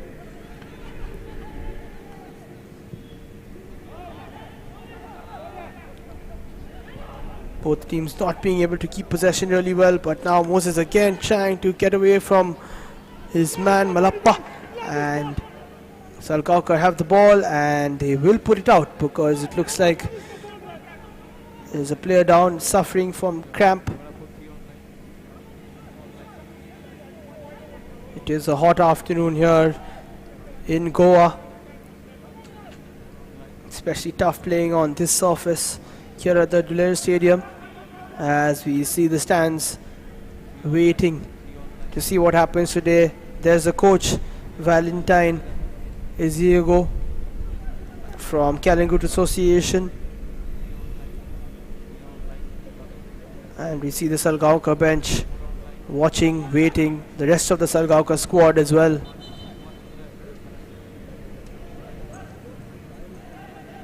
Both teams not being able to keep possession really well, but now Moses again trying to get away from his man Malappa, and Salgaonkar have the ball and they will put it out because it looks like there's a player down suffering from cramp. It is a hot afternoon here in Goa, especially tough playing on this surface here at the Dulair Stadium, as we see the stands waiting to see what happens today. There's the coach Valentine Izuego from Calangute Association, and we see the Salgaonkar bench watching, waiting, the rest of the Salgaonkar squad as well.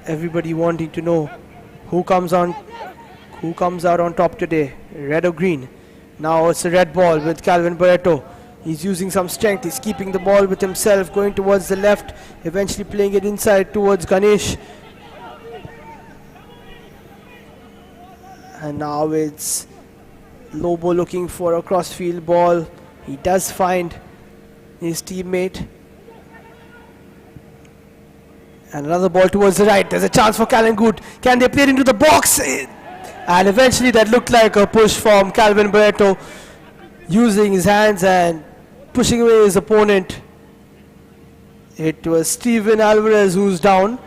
everybody wanting to know who comes out on top today, red or green. Now it's a red ball with Calvin Barreto. He's using some strength. He's keeping the ball with himself, going towards the left, eventually playing it inside towards Ganesh. And now it's Lobo looking for a crossfield ball. He does find his teammate. And another ball towards the right. There's a chance for Kalangut. Can they play it into the box? And eventually that looked like a push from Calvin Barreto, using his hands and pushing away his opponent. It was Steven Alvarez who's down,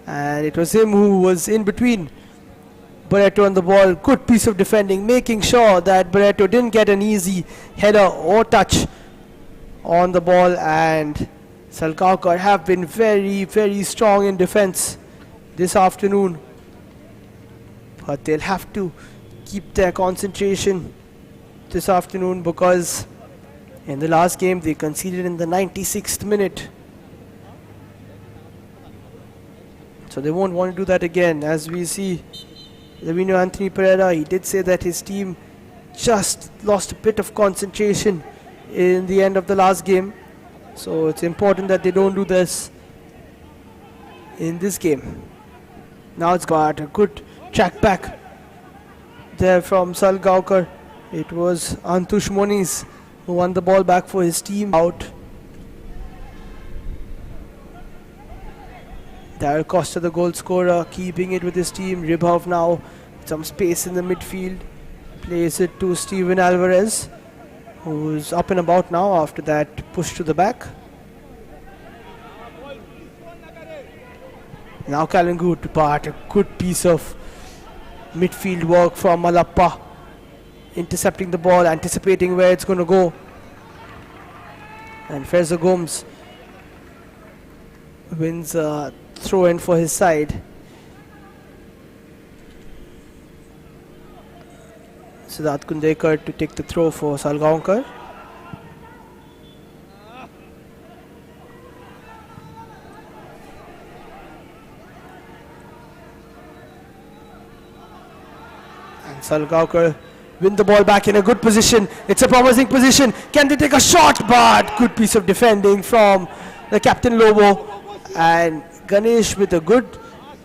and it was him who was in between Barreto and the ball. Good piece of defending, making sure that Barreto didn't get an easy header or touch on the ball. And Salgaonkar have been very, very strong in defense this afternoon, but they'll have to keep their concentration this afternoon, because in the last game they conceded in the 96th minute. So they won't want to do that again. As we see, Lavino Anthony Pereira, he did say that his team just lost a bit of concentration in the end of the last game. So it's important that they don't do this in this game. Now it's got a good track back there from Salgaonkar. It was Antush Moniz who won the ball back for his team. Out. Daryl Costa, the goal scorer, keeping it with his team. Ribhov now, some space in the midfield. Plays it to Steven Alvarez, who's up and about now after that push to the back. Now Kalangut, but a good piece of midfield work from Malappa, intercepting the ball, anticipating where it's going to go. And Faiza Gomes wins a throw in for his side. Siddharth Kundekar to take the throw for Salgaonkar. And Salgaonkar win the ball back in a good position. It's a promising position. Can they take a shot? But good piece of defending from the captain Lobo. And Ganesh with a good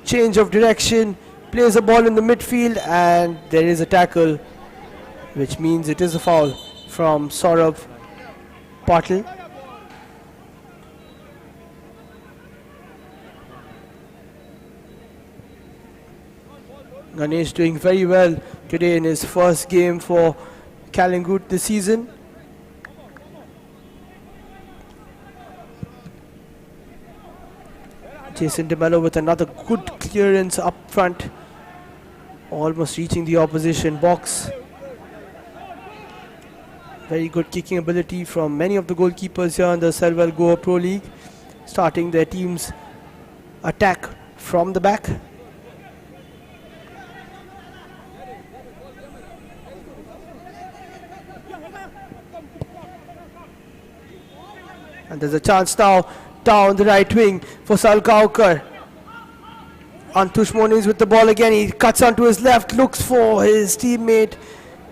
change of direction plays the ball in the midfield, and there is a tackle, which means it is a foul from Saurabh Patil. Ganesh doing very well today in his first game for Kalangut this season. Jason DeMello with another good clearance up front, almost reaching the opposition box. Very good kicking ability from many of the goalkeepers here in the Selval Goa Pro League, starting their team's attack from the back. And there's a chance now down the right wing for Salgaonkar. Antush Moniz with the ball again. He cuts onto his left, looks for his teammate.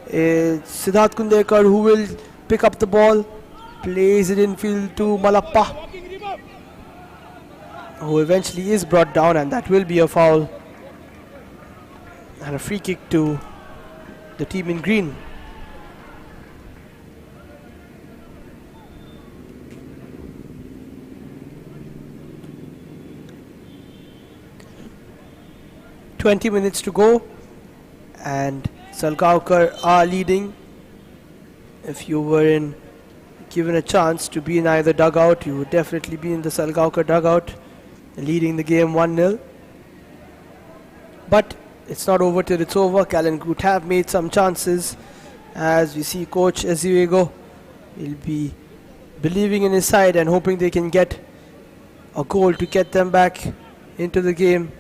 It's Siddharth Kundekar who will pick up the ball, plays it infield to Malappa, who eventually is brought down, and that will be a foul. And a free kick to the team in green. .20 minutes to go, and Salgaonkar are leading. If you were given a chance to be in either dugout, you would definitely be in the Salgaonkar dugout, leading the game 1-0. But it's not over till it's over. Kalangut have made some chances, as we see coach Aziuego will be believing in his side and hoping they can get a goal to get them back into the game.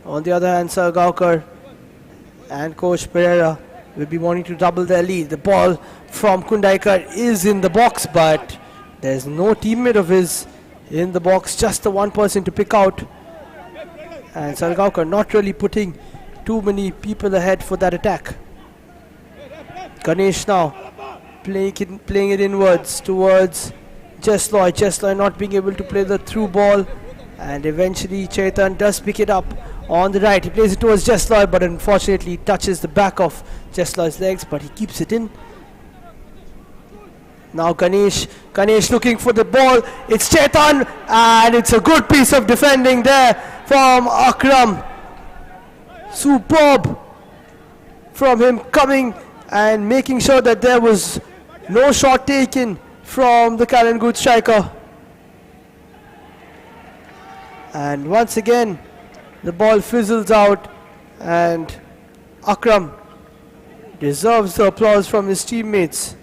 On the other hand, Salgaonkar and coach Pereira will be wanting to double their lead. The ball from Kundekar is in the box, but there's no teammate of his in the box, just the one person to pick out. And Salgaonkar not really putting too many people ahead for that attack. Ganesh now playing it inwards towards Jesloy. Jesloy not being able to play the through ball, and eventually Chetan does pick it up on the right. He plays it towards Jesloy, but unfortunately touches the back of Jesloy's legs, but he keeps it in. Now Ganesh looking for the ball. It's Chetan, and it's a good piece of defending there from Akram. Superb from him, coming and making sure that there was no shot taken from the Calangute striker. And once again the ball fizzles out, and Akram deserves the applause from his teammates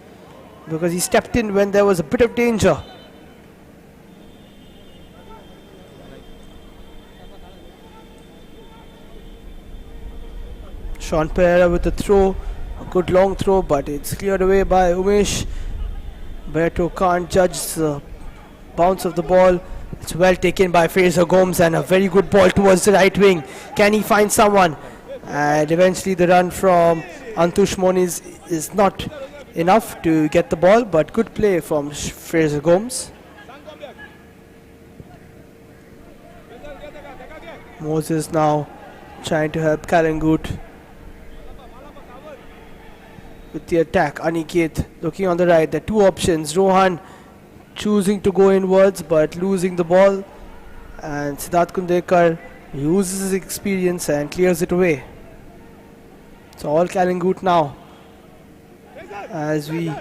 because he stepped in when there was a bit of danger. Sean Pereira with the throw, a good long throw, but it's cleared away by Umesh. Berto can't judge the bounce of the ball. It's well taken by Fraser Gomes, and a very good ball towards the right wing. Can he find someone? And eventually the run from Antush Moniz is not enough to get the ball, but good play from Fraser Gomes. Moses now trying to help Calangute with the attack. Aniket looking on the right. There are two options. Rohan choosing to go inwards but losing the ball, and Siddharth Kundekar uses his experience and clears it away. So all Calangute now as we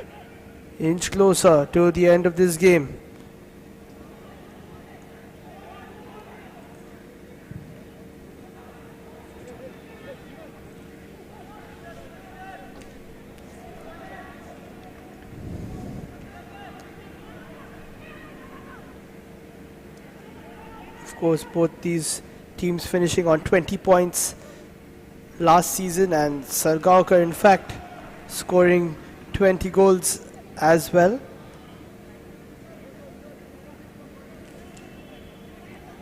inch closer to the end of this game. Of course, both these teams finishing on 20 points last season, and Salgaonkar in fact scoring 20 goals as well.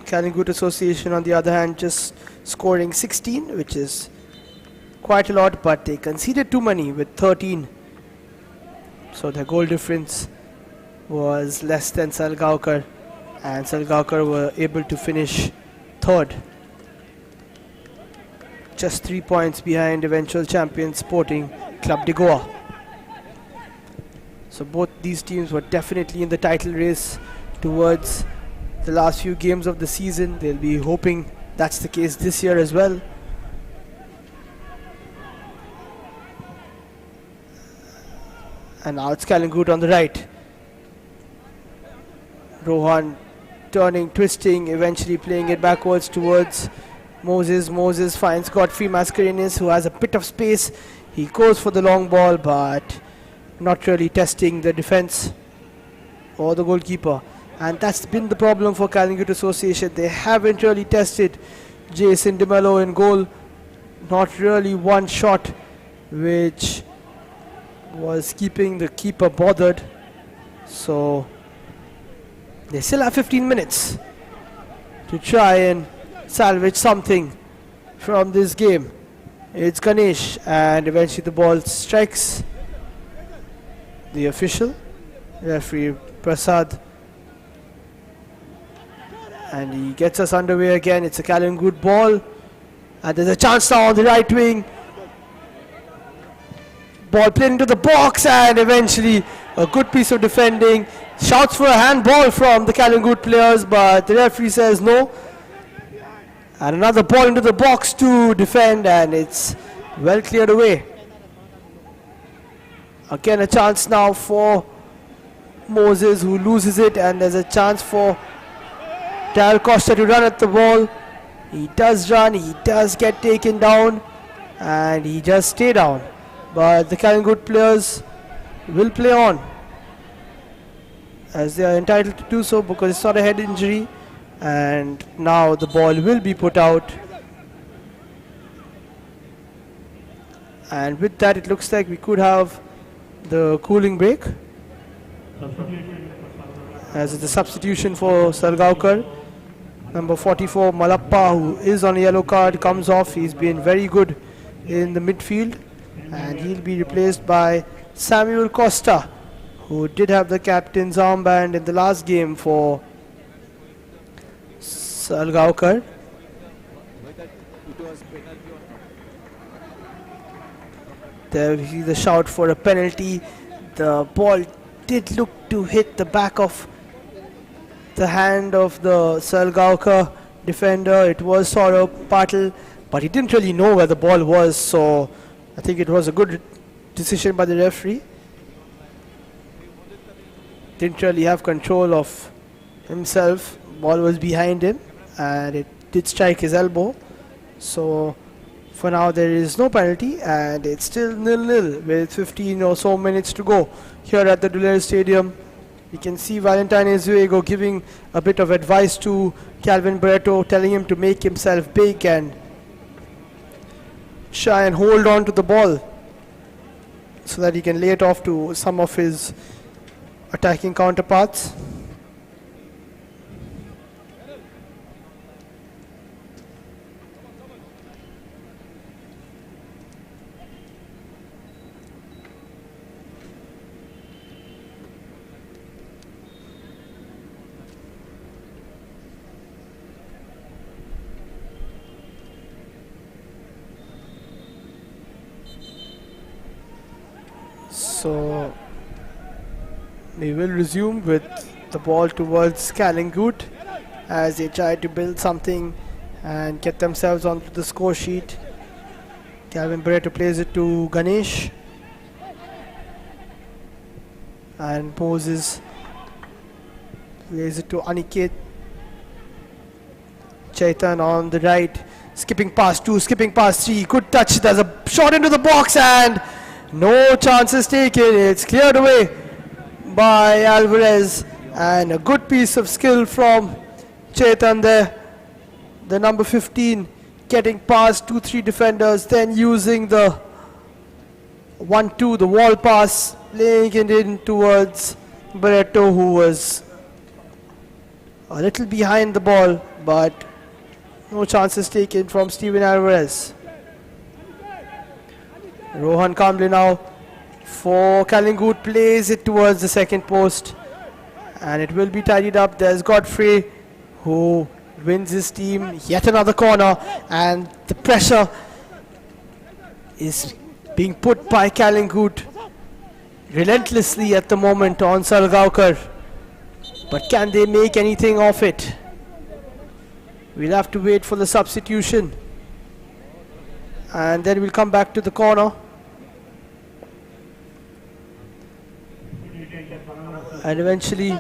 Calangute Association on the other hand just scoring 16, which is quite a lot, but they conceded too many with 13. So their goal difference was less than Salgaonkar, and Salgaonkar were able to finish third, just 3 points behind eventual champion Sporting Club de Goa. So both these teams were definitely in the title race towards the last few games of the season. They'll be hoping that's the case this year as well. And now it's Calangute on the right. Rohan turning, twisting, eventually playing it backwards towards Moses. Moses finds Godfrey Mascarenas, who has a bit of space. He goes for the long ball, but not really testing the defense or the goalkeeper. And that's been the problem for Calangute Association. They haven't really tested Jason DeMello in goal. Not really one shot which was keeping the keeper bothered. So they still have 15 minutes to try and salvage something from this game. It's Ganesh, and eventually the ball strikes the official, referee Prasad, and he gets us underway again. It's a Calangute ball, and there's a chance now on the right wing. Ball played into the box, and eventually a good piece of defending. Shouts for a handball from the Calangute players, but the referee says no. And another ball into the box to defend, and it's well cleared away. Again a chance now for Moses, who loses it, and there's a chance for Daryl Costa to run at the ball. He does run, he does get taken down, and he just stay down. But the Calangute players will play on, as they are entitled to do so because it's not a head injury. And now the ball will be put out, and with that it looks like we could have the cooling break, as it's a substitution for Salgaonkar. Number 44, Malappa, who is on a yellow card, comes off. He's been very good in the midfield, and he'll be replaced by Samuel Costa, who did have the captain's armband in the last game for Salgaonkar. Whether it was penalty or not. There we see the shout for a penalty. The ball did look to hit the back of the hand of the Salgaonkar defender. It was Saurabh Patil, but he didn't really know where the ball was, so I think it was a good decision by the referee. Didn't really have control of himself. Ball was behind him and it did strike his elbow. So for now there is no penalty and it's still 0-0 with 15 or so minutes to go here at the Dulles Stadium. We can see Valentine Ezuego giving a bit of advice to Calvin Barreto, telling him to make himself big and try and hold on to the ball so that he can lay it off to some of his attacking counterparts. So we will resume with the ball towards Callingut as they try to build something and get themselves onto the score sheet. Calvin Barreto plays it to Ganesh and Moses plays it to Aniket. Chaitan on the right, skipping past 2, skipping past 3, good touch, there's a shot into the box and no chances taken. It's cleared away by Alvarez and a good piece of skill from Chaitan there. The number 15 getting past 2-3 defenders, then using the 1-2, the wall pass, laying it in towards Barreto, who was a little behind the ball, but no chances taken from Steven Alvarez. Rohan Kamble now for Callingut, plays it towards the second post and it will be tidied up. There's Godfrey who wins his team yet another corner, and the pressure is being put by Callingut relentlessly at the moment on Salgaonkar, but can they make anything of it? We'll have to wait for the substitution and then we'll come back to the corner. And eventually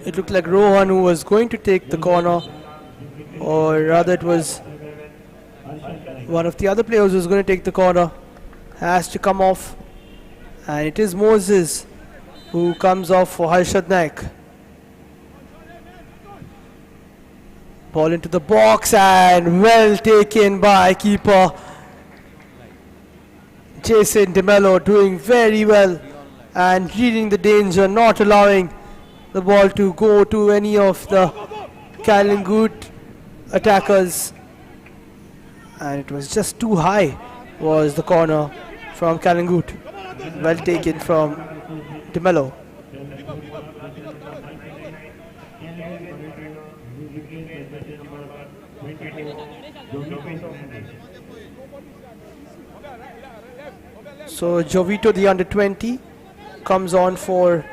it looked like Rohan who was going to take the corner, or rather it was one of the other players who was going to take the corner, has to come off, and it is Moses who comes off for Harshad Naik. Ball into the box and well taken by keeper Jason DeMello, doing very well and reading the danger, not allowing the ball to go to any of the Callingut attackers, and it was just too high was the corner from Callingut. Well taken from DeMello. So Jovito, the under 20, comes on for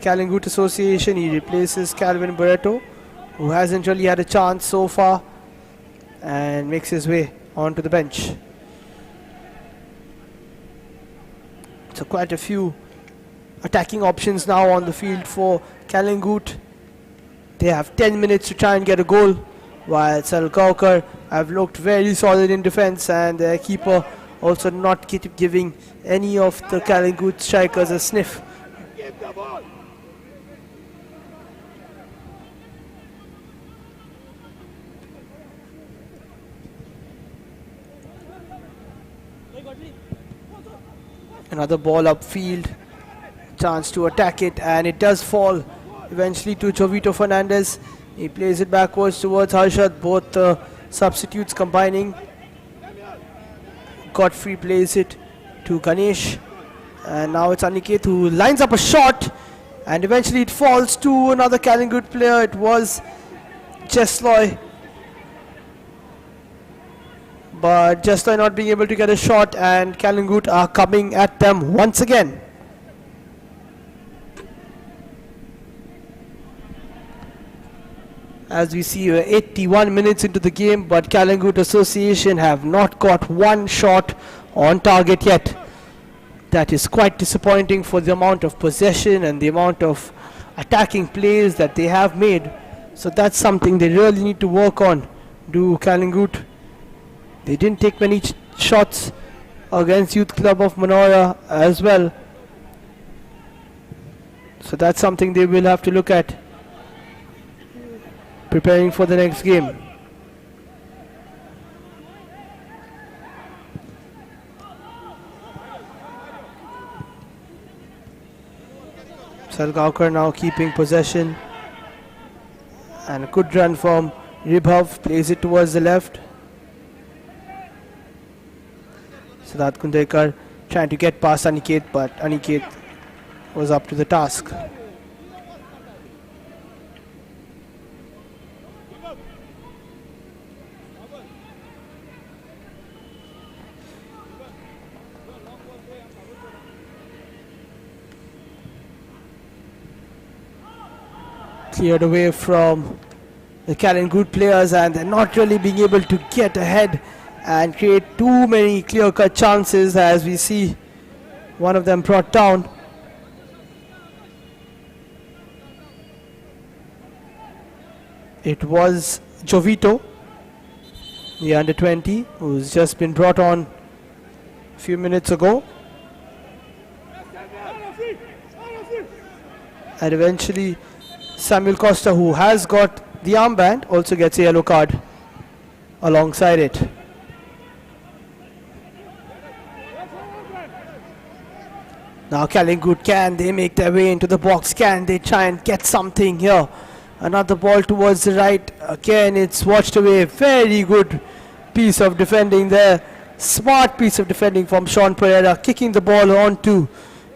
Callingut Association. He replaces Calvin Barreto, who hasn't really had a chance so far, and makes his way onto the bench. So quite a few attacking options now on the field for Callingut. They have 10 minutes to try and get a goal, while Salgaonkar have looked very solid in defense, and their keeper also not giving any of the Callingut strikers a sniff. Another ball upfield, chance to attack it, and it does fall eventually to Jovito Fernandez. He plays it backwards towards Harshad, both substitutes combining. Godfrey plays it to Ganesh, and now it's Aniket who lines up a shot, and eventually it falls to another Calangute player. It was Jesloy, but Jesloy not being able to get a shot, and Calangute are coming at them once again. As we see, 81 minutes into the game, but Calangute Association have not got one shot on target yet. That is quite disappointing for the amount of possession and the amount of attacking plays that they have made. So that's something they really need to work on. Do Calangute. They didn't take many shots against Youth Club of Manora as well. So that's something they will have to look at, preparing for the next game. Salgaonkar now keeping possession, and a good run from Ribhav, plays it towards the left. Siddharth Kundekar trying to get past Aniket, but Aniket was up to the task. Cleared away from the Calangute players, and they're not really being able to get ahead and create too many clear-cut chances, as we see one of them brought down. It was Jovito, the under-20, who's just been brought on a few minutes ago. And eventually Samuel Costa, who has got the armband, also gets a yellow card alongside it. Now Calangute, can they make their way into the box? Can they try and get something here? Another ball towards the right. Again, it's watched away. Very good piece of defending there. Smart piece of defending from Sean Pereira, kicking the ball onto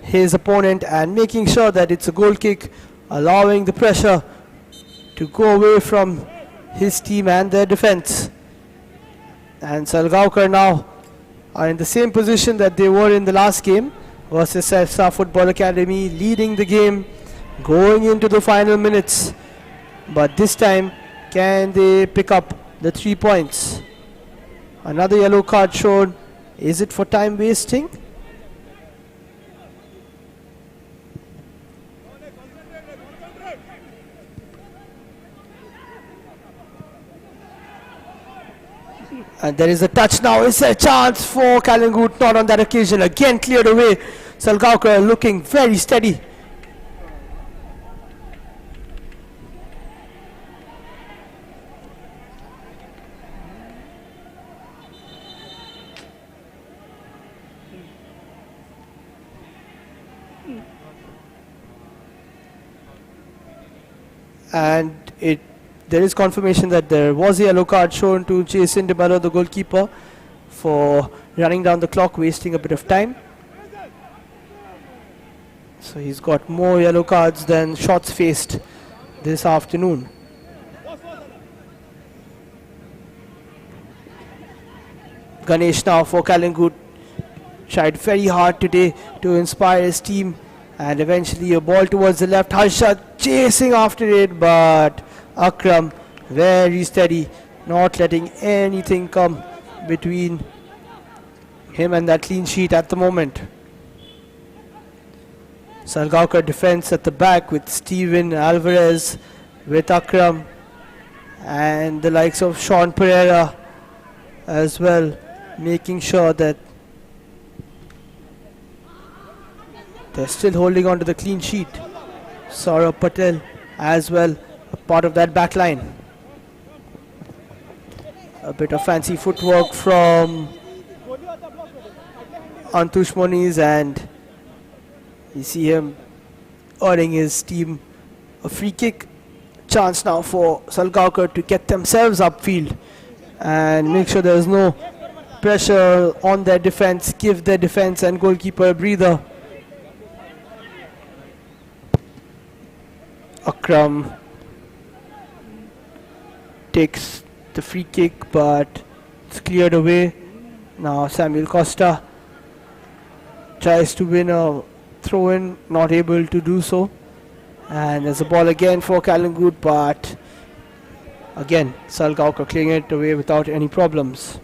his opponent and making sure that it's a goal kick, allowing the pressure to go away from his team and their defense. And Salgaonkar now are in the same position that they were in the last game versus Sefsa Football Academy, leading the game going into the final minutes. But this time, can they pick up the 3 points? Another yellow card shown. Is it for time wasting? And there is a touch now. Is there a chance for Calangute? Not on that occasion. Again cleared away. Salgaonkar looking very steady. And there is confirmation that there was a yellow card shown to Jason De Mello, the goalkeeper, for running down the clock, wasting a bit of time. So he's got more yellow cards than shots faced this afternoon. Ganesh now for Calangute. Tried very hard today to inspire his team, and eventually a ball towards the left. Harshad chasing after it, but Akram very steady, not letting anything come between him and that clean sheet at the moment. Salgaonkar defense at the back with Steven Alvarez, with Akram and the likes of Sean Pereira as well, making sure that they're still holding on to the clean sheet. Saurabh Patel as well, a part of that back line. A bit of fancy footwork from Antush Moniz, and you see him earning his team a free kick. chance now for Salgaonkar to get themselves upfield and make sure there's no pressure on their defense, give their defense and goalkeeper a breather. Akram takes the free kick, but it's cleared away. Now Samuel Costa tries to win a throw-in, not able to do so. And there's a ball again for Calangute, but again Salgaonkar clearing it away without any problems.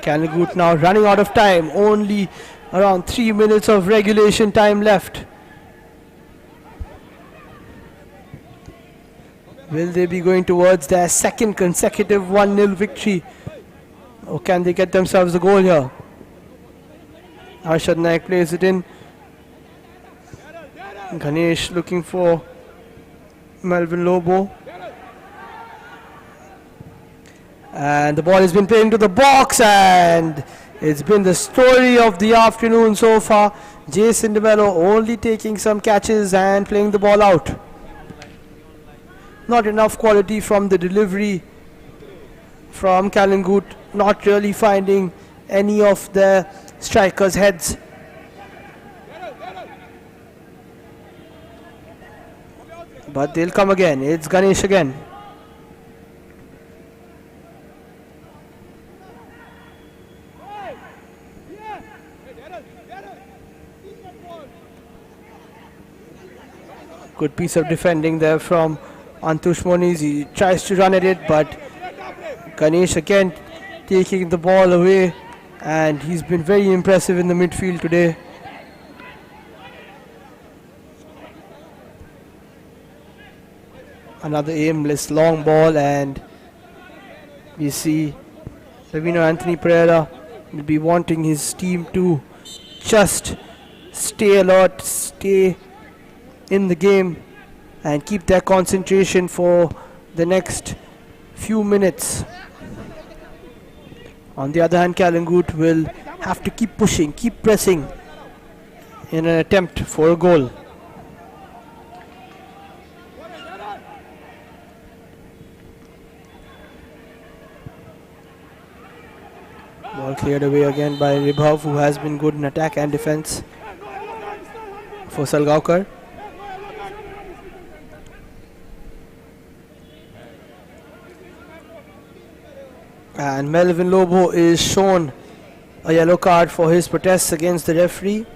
Calangute now running out of time, only around 3 minutes of regulation time left. Will they be going towards their second consecutive 1-0 victory, or can they get themselves a goal here? Harshad Naik plays it in. Ganesh looking for Melvin Lobo. And the ball has been played into the box, and it's been the story of the afternoon so far. Jason DeMello only taking some catches and playing the ball out. Not enough quality from the delivery from Calangute, not really finding any of the strikers' heads. But they'll come again. It's Ganesh again. Good piece of defending there from Antush Moniz. He tries to run at it, but Ganesh again taking the ball away, and he's been very impressive in the midfield today. Another aimless long ball, and we see Ravino Anthony Pereira will be wanting his team to just stay alert, stay in the game and keep their concentration for the next few minutes. On the other hand, Calangute will have to keep pushing, keep pressing in an attempt for a goal. Ball cleared away again by Ribhav, who has been good in attack and defense for Salgaonkar. And Melvin Lobo is shown a yellow card for his protests against the referee.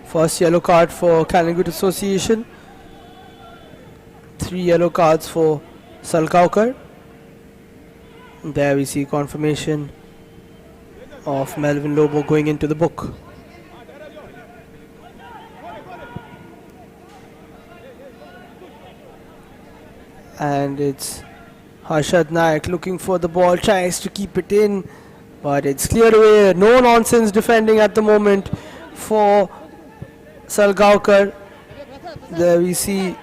First yellow card for Calangute Association. 3 yellow cards for Salgaonkar. There we see confirmation of Melvin Lobo going into the book. And it's Harshad Naik looking for the ball, tries to keep it in, but it's cleared away. No nonsense defending at the moment for Salgaonkar. There we see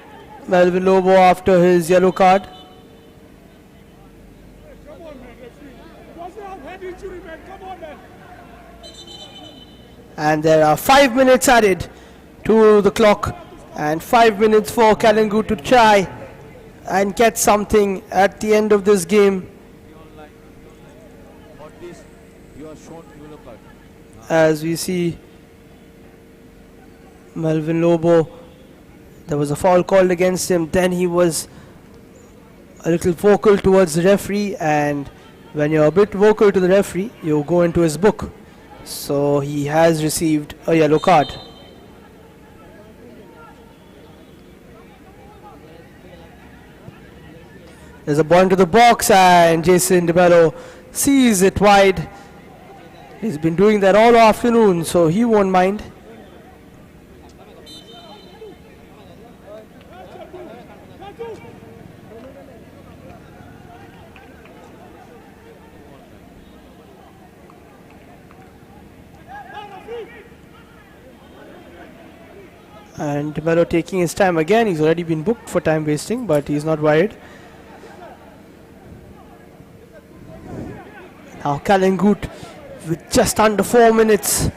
Melvin Lobo after his yellow card. And there are 5 minutes added to the clock, and 5 minutes for Calangute to try and get something at the end of this game. As we see Melvin Lobo, there was a foul called against him, then he was a little vocal towards the referee, and when you're a bit vocal to the referee, you go into his book. So he has received a yellow card. There's a ball into the box, and Jason DeMello sees it wide. He's been doing that all afternoon, so he won't mind. And DeMello taking his time again. He's already been booked for time wasting, but he's not worried. Now Kalingut with just under 4 minutes.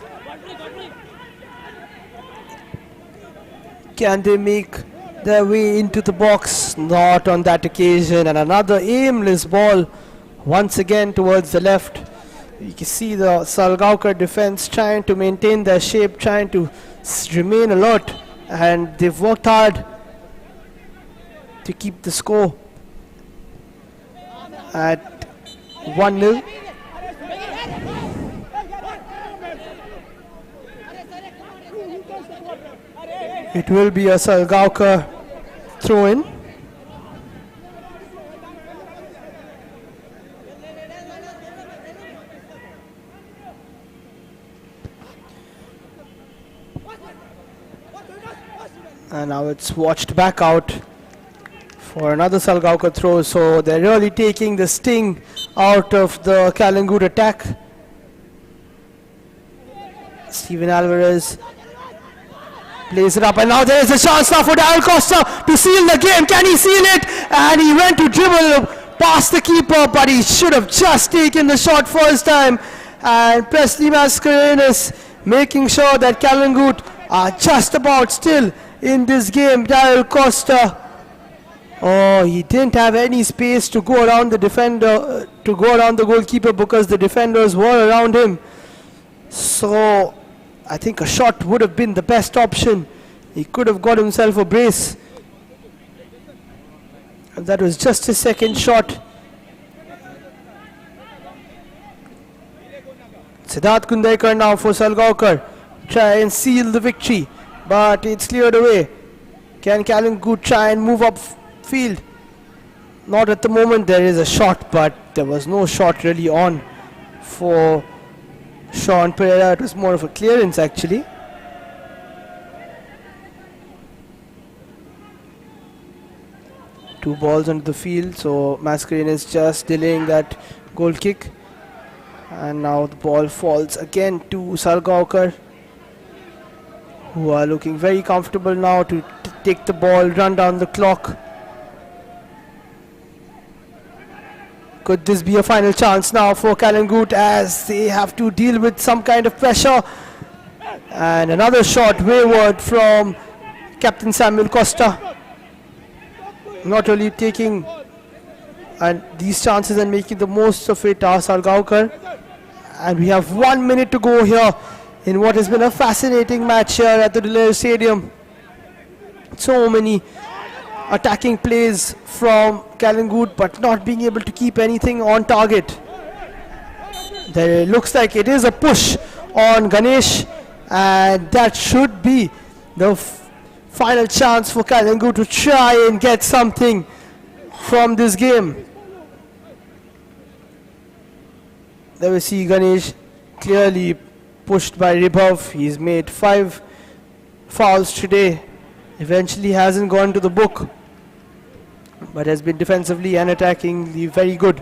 Can they make their way into the box? Not on that occasion. And another aimless ball once again towards the left. You can see the Salgaonkar defense trying to maintain their shape, trying to remain alert. And they've worked hard to keep the score at 1-0. It will be a Salgaonkar throw-in. And now it's watched back out for another Salgaonkar throw. So they're really taking the sting out of the Kalingut attack. Steven Alvarez plays it up, and now there is a chance now for Daniel Costa to seal the game. Can he seal it? And he went to dribble past the keeper, but he should have just taken the shot first time. And Presley Mascarenas making sure that Kalingut are just about still in this game. Daniel Costa, oh, he didn't have any space to go around the defender, to go around the goalkeeper, because the defenders were around him. So I think a shot would have been the best option. He could have got himself a brace. And that was just his second shot. Siddharth Kundekar now for Salgaonkar. Try and seal the victory, but it's cleared away. Can Kalingut try and move up field? Not at the moment. There is a shot, but there was no shot really on for Sean Pereira. It was more of a clearance actually. Two balls onto the field, so Mascarenas just delaying that goal kick. And now the ball falls again to Salgaonkar, who are looking very comfortable now to take the ball, run down the clock. Could this be a final chance now for Kalingut, as they have to deal with some kind of pressure? And another shot wayward from Captain Samuel Costa. Not really taking these chances and making the most of it are Salgaonkar. And we have 1 minute to go here in what has been a fascinating match here at the Dulere Stadium. So many attacking plays from Kalingut, but not being able to keep anything on target. There looks like it is a push on Ganesh, and that should be the final chance for Kalingut to try and get something from this game. There we see Ganesh clearly pushed by Ribhav. He's made 5 fouls today. Eventually hasn't gone to the book, but has been defensively and attackingly very good.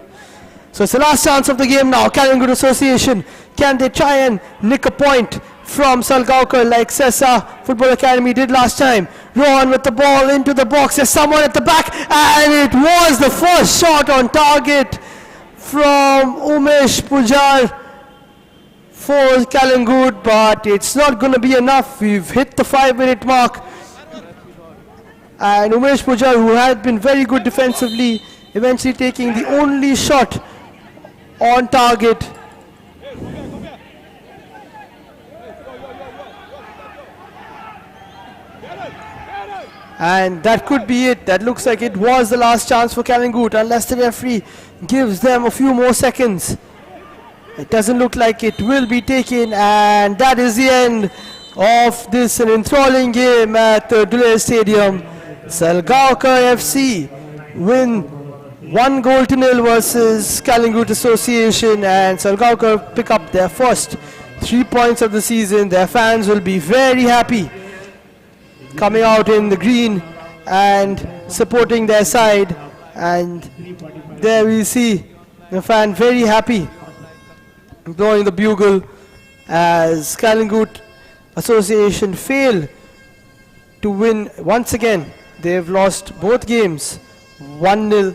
So it's the last chance of the game now. Kalingut Association, can they try and nick a point from Salgaonkar like Sessa Football Academy did last time? Rohan with the ball into the box. There's someone at the back, and it was the first shot on target from Umesh Pujar for Kalingut, but it's not going to be enough. We've hit the 5-minute mark. And Umesh Pujar, who had been very good defensively, eventually taking the only shot on target. And that could be it. That looks like it was the last chance for Kalingut, unless the referee gives them a few more seconds. It doesn't look like it will be taken, and that is the end of this enthralling game at the Dulere Stadium. Salgaonkar FC win 1-0 versus Kalingut Association, and Salgaonkar pick up their first 3 points of the season. Their fans will be very happy coming out in the green and supporting their side. And there we see the fan very happy blowing the bugle as Kalingut Association fail to win once again. They've lost both games 1-0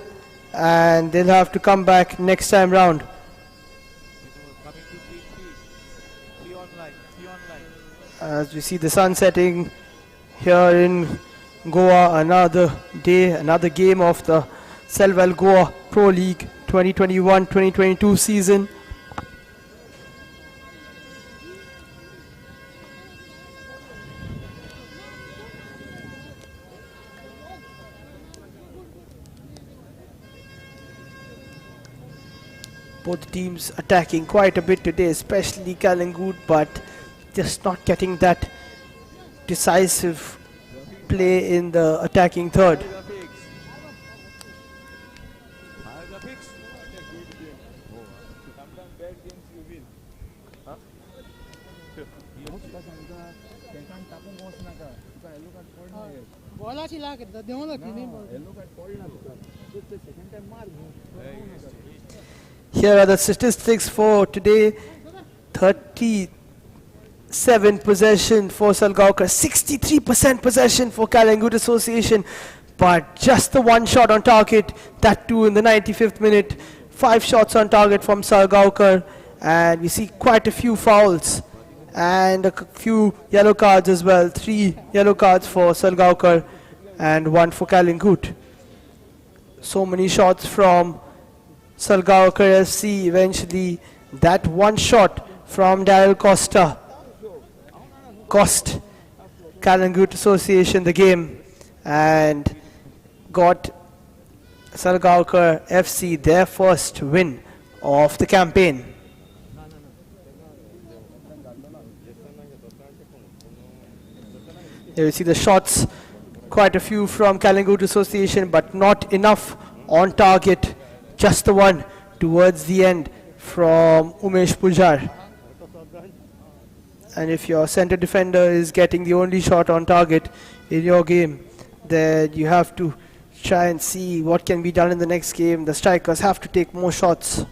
and they'll have to come back next time round. Coming to 3 online. As we see the sun setting here in Goa, another day, another game of the Selval Goa Pro League 2021-2022 season. Both teams attacking quite a bit today, especially Kalangoot, but just not getting that decisive play in the attacking third. Here are the statistics for today. 37 possession for Salgaonkar, 63% possession for Kalangoot Association, but just the one shot on target, that too in the 95th minute. 5 shots on target from Salgaonkar, and we see quite a few fouls and a few yellow cards as well. 3 yellow cards for Salgaonkar and 1 for Kalangoot. So many shots from Salgaonkar FC. Eventually that one shot from Daryl Costa cost Kalangoot Association the game and got Salgaonkar FC their first win of the campaign. Here you see the shots, quite a few from Kalangoot Association, but not enough on target. Just the one towards the end from Umesh Pujar. And if your center defender is getting the only shot on target in your game, then you have to try and see what can be done in the next game. The strikers have to take more shots.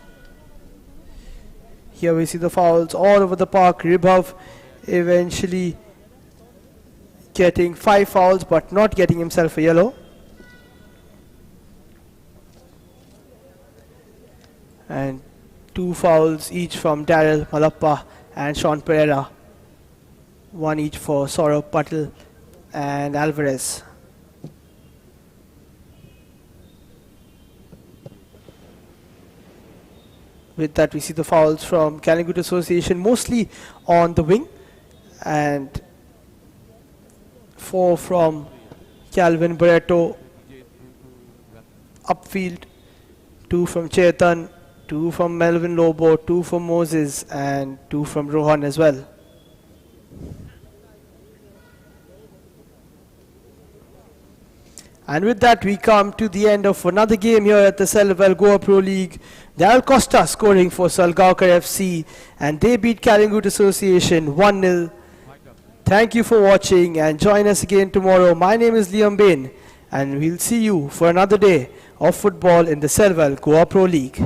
Here we see the fouls all over the park. Ribhav eventually getting 5 fouls but not getting himself a yellow. And 2 fouls each from Daryl Malappa and Sean Pereira. 1 each for Saurabh Patel and Alvarez. With that we see the fouls from Kalangoot Association mostly on the wing, and 4 from Calvin Barreto upfield, 2 from Chetan, 2 from Melvin Lobo, 2 from Moses and 2 from Rohan as well. And with that we come to the end of another game here at the Selval Goa Pro League. Daryl Costa scoring for Salgaonkar FC and they beat Kalangoot Association 1-0. Thank you for watching and join us again tomorrow. My name is Liam Bain and we'll see you for another day of football in the Selval Goa Pro League.